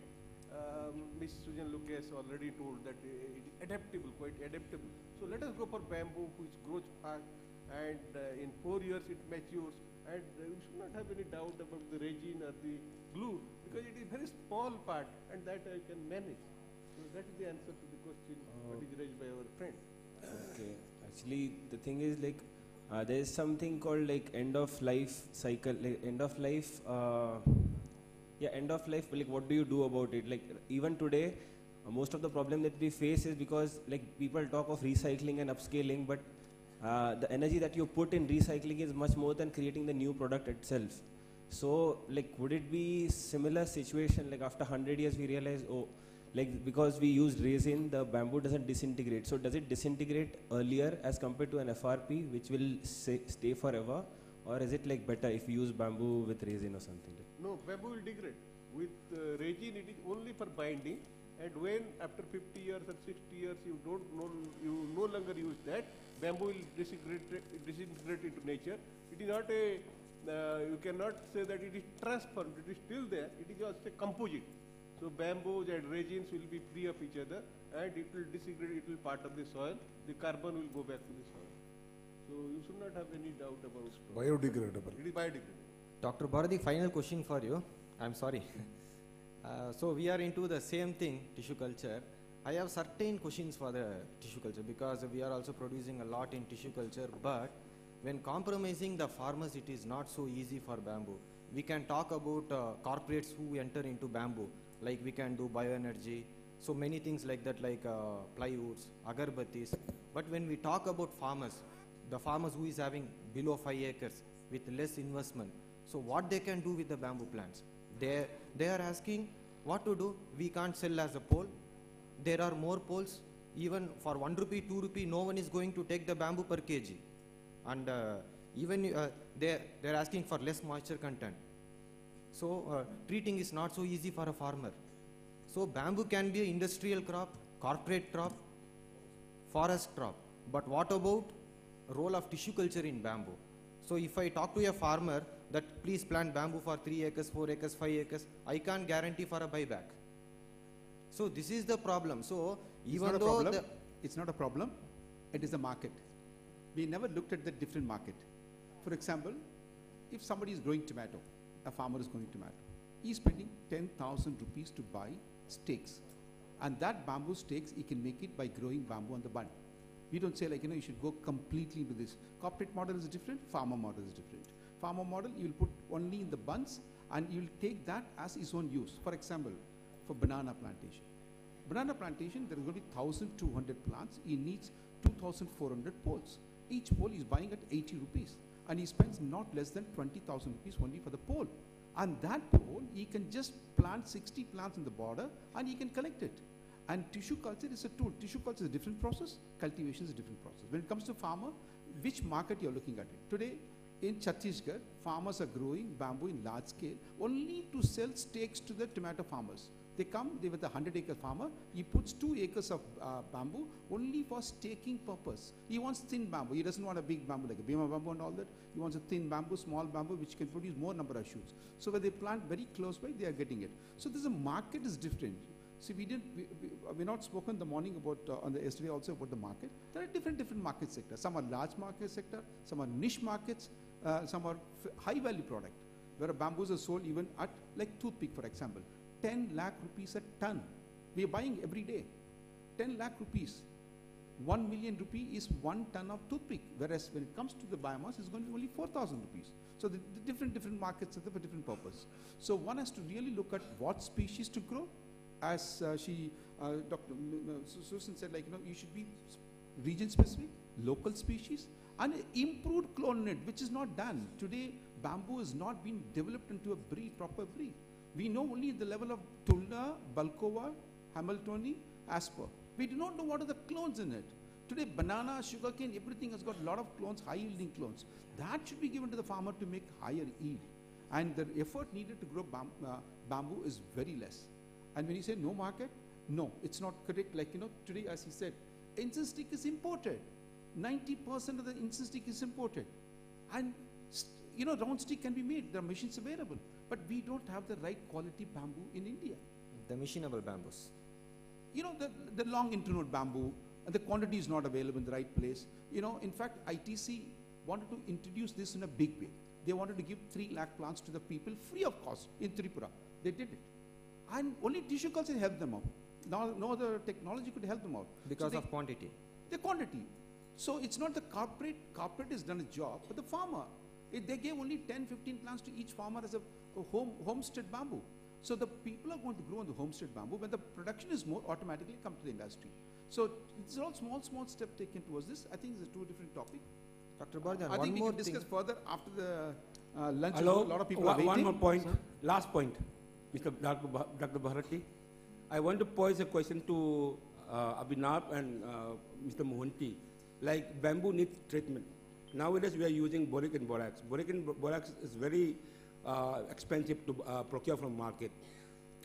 Ms. Susan Lucas already told that it is adaptable, quite adaptable. So let us go for bamboo which grows fast and in 4 years it matures, and we should not have any doubt about the resin or the glue because it is very small part and that I can manage. So that is the answer to the question what is raised by our friend. Okay, actually the thing is like there is something called like end of life cycle, like end of life, like what do you do about it? Like even today, most of the problem that we face is because like people talk of recycling and upscaling, but the energy that you put in recycling is much more than creating the new product itself. So, like, would it be similar situation, like after 100 years we realize, oh, like because we used resin, the bamboo doesn't disintegrate. So does it disintegrate earlier as compared to an FRP, which will stay forever? Or is it like better if you use bamboo with resin or something? No, bamboo will degrade. With resin, it is only for binding. And when after 50 years or 60 years you you no longer use that, bamboo will disintegrate into nature. It is not a, you cannot say that it is transparent, it is still there, it is just a composite. So bamboos and resins will be free of each other and it will disintegrate, it will part of the soil, the carbon will go back to the soil. So you should not have any doubt about it. Biodegradable. It is biodegradable. Dr. Bharati, final question for you. I'm sorry. So we are into the same thing, tissue culture. I have certain questions for the tissue culture because we are also producing a lot in tissue culture, but when compromising the farmers, it is not so easy for bamboo. We can talk about corporates who enter into bamboo, like we can do bioenergy, so many things like that, like plywoods, agarbattis. But when we talk about farmers, the farmers who is having below 5 acres with less investment, so what they can do with the bamboo plants? They are asking what to do. We can't sell as a pole. There are more poles. Even for 1 rupee, 2 rupee, no one is going to take the bamboo per kg. And even they're asking for less moisture content. So treating is not so easy for a farmer. So bamboo can be an industrial crop, corporate crop, forest crop. But what about role of tissue culture in bamboo? So if I talk to a farmer that please plant bamboo for 3 acres, 4 acres, 5 acres, I can't guarantee for a buyback. So this is the problem. So even though it's not a problem, it is a market. We never looked at the different market. For example, if somebody is growing tomato, a farmer is growing tomato, he is spending 10,000 rupees to buy stakes. And that bamboo stakes, he can make it by growing bamboo on the bund. We don't say like, you should go completely into this. Corporate model is different, farmer model is different. Farmer model, you will put only in the bunds and you will take that as his own use. For example, for banana plantation. Banana plantation, there is going to be 1,200 plants. He needs 2,400 poles. Each pole is buying at 80 rupees. And he spends not less than 20,000 rupees only for the pole. And that pole, he can just plant 60 plants in the border and he can collect it. And tissue culture is a tool. Tissue culture is a different process. Cultivation is a different process. When it comes to farmer, which market you're looking at it? Today, in Chhattisgarh, farmers are growing bamboo in large scale only to sell stakes to the tomato farmers. They come, they with a 100-acre farmer, he puts 2 acres of bamboo only for staking purpose. He wants thin bamboo. He doesn't want a big bamboo like a Bima bamboo and all that. He wants a thin bamboo, small bamboo, which can produce more number of shoots. So when they plant very close by, they are getting it. So there's a market is different. See, we're not spoken the morning about, yesterday also about the market. There are different market sectors. Some are large market sector, some are niche markets, some are high value product, where bamboos are sold even at, like toothpick for example, 10 lakh rupees a ton. We are buying every day. 10 lakh rupees. 1 million rupee is 1 ton of toothpick. Whereas when it comes to the biomass, it's going to be only 4,000 rupees. So the different markets are there for different purpose. So one has to really look at what species to grow. As Dr. Susan said, like, you should be region specific, local species, and improved clone net, which is not done. Today, bamboo has not been developed into a breed, proper breed. We know only the level of Tulna, Balkova, Hamiltoni, Asper. We do not know what are the clones in it. Today, banana, sugarcane, everything has got a lot of clones, high yielding clones. That should be given to the farmer to make higher yield. And the effort needed to grow bamboo is very less. And when you say no market, no, it's not correct. Like, today, as he said, incense stick is imported. 90% of the incense stick is imported. And, round stick can be made. There are machines available. But we don't have the right quality bamboo in India. The machinable bamboos. The long internode bamboo, and the quantity is not available in the right place. In fact, ITC wanted to introduce this in a big way. They wanted to give 3 lakh plants to the people free of cost in Tripura. They did it. And only tissue culture helped them out. No other technology could help them out. Because of quantity. The quantity. So it's not the corporate. Corporate has done a job, but the farmer. They gave only 10, 15 plants to each farmer as a homestead bamboo. So the people are going to grow on the homestead bamboo. When the production is more, automatically come to the industry. So these are all small steps taken towards this. I think it's a two different topic. Dr. Barjan, I think we can discuss further after the lunch. Hello, A lot of people are waiting. one more point, last point, Mr. Dr. Bharati. I want to pose a question to Abhinav and Mr. Mohanty. Like bamboo needs treatment. Nowadays we are using boric and borax. Boric and borax is very expensive to procure from market.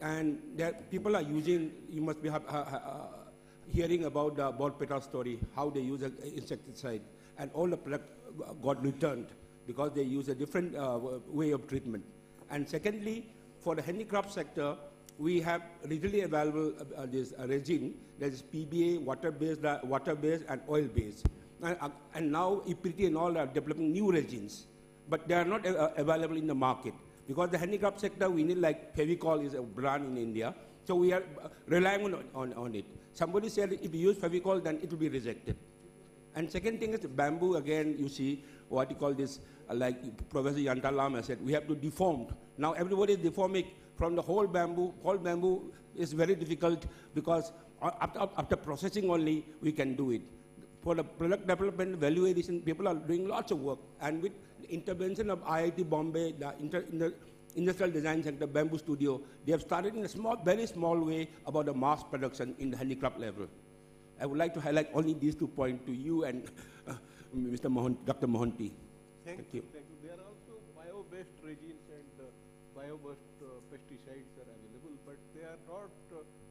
And there people are using, you must be hearing about the ball petal story, how they use an insecticide. And all the product got returned because they use a different way of treatment. And secondly, for the handicraft sector, we have readily available this resin that is PBA, water-based and oil-based. And now EPT and all are developing new resins, but they are not available in the market. Because the handicraft sector, we need like Fevicol is a brand in India, so we are relying on it. Somebody said if you use Fevicol, then it will be rejected. And second thing is bamboo, again, you see what you call this, like Professor Yantalam said, we have to deform. Now everybody is deforming from the whole bamboo. Whole bamboo is very difficult because after processing only, we can do it. For the product development, value addition, people are doing lots of work. And with the intervention of IIT Bombay, the Industrial Design Center, Bamboo Studio, they have started in a very small way about the mass production in the handicraft level. I would like to highlight only these 2 points to you and Dr. Mohanty. Thank you. There are also bio-based resins and bio-based pesticides are available, but they are not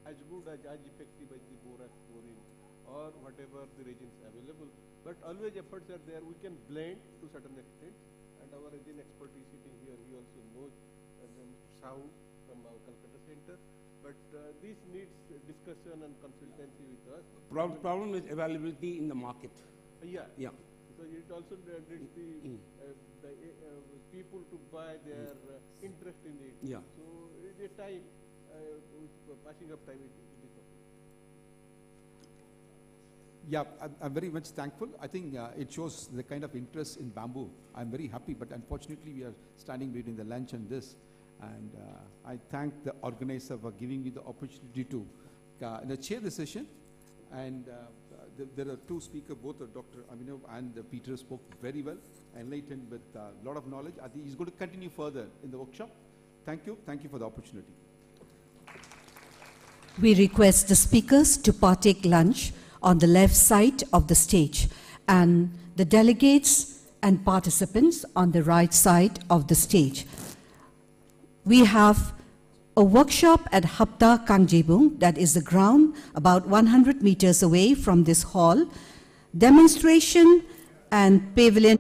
as good as effective as the borax, borin, or whatever the resins available. But always efforts are there. We can blend to certain extent, and our resin expert is sitting here. He also knows Mr. Sahu from our Calcutta Center. But this needs discussion and consultancy with us. Problem is availability in the market. Yeah. Yeah. Because it also needs the people to buy their interest in it. Yeah. So at a time, with passing of time, it is okay. Yeah, I'm very much thankful. I think it shows the kind of interest in bamboo. I'm very happy, but unfortunately we are standing between the lunch and this. And I thank the organizer for giving me the opportunity to chair the session. And there are two speakers, both Dr. Abhinav and Peter spoke very well, enlightened with a lot of knowledge. I think he's going to continue further in the workshop. Thank you. Thank you for the opportunity. We request the speakers to partake lunch on the left side of the stage and the delegates and participants on the right side of the stage. We have a workshop at Hapta Kangjebung, that is the ground about 100 meters away from this hall, demonstration and pavilion.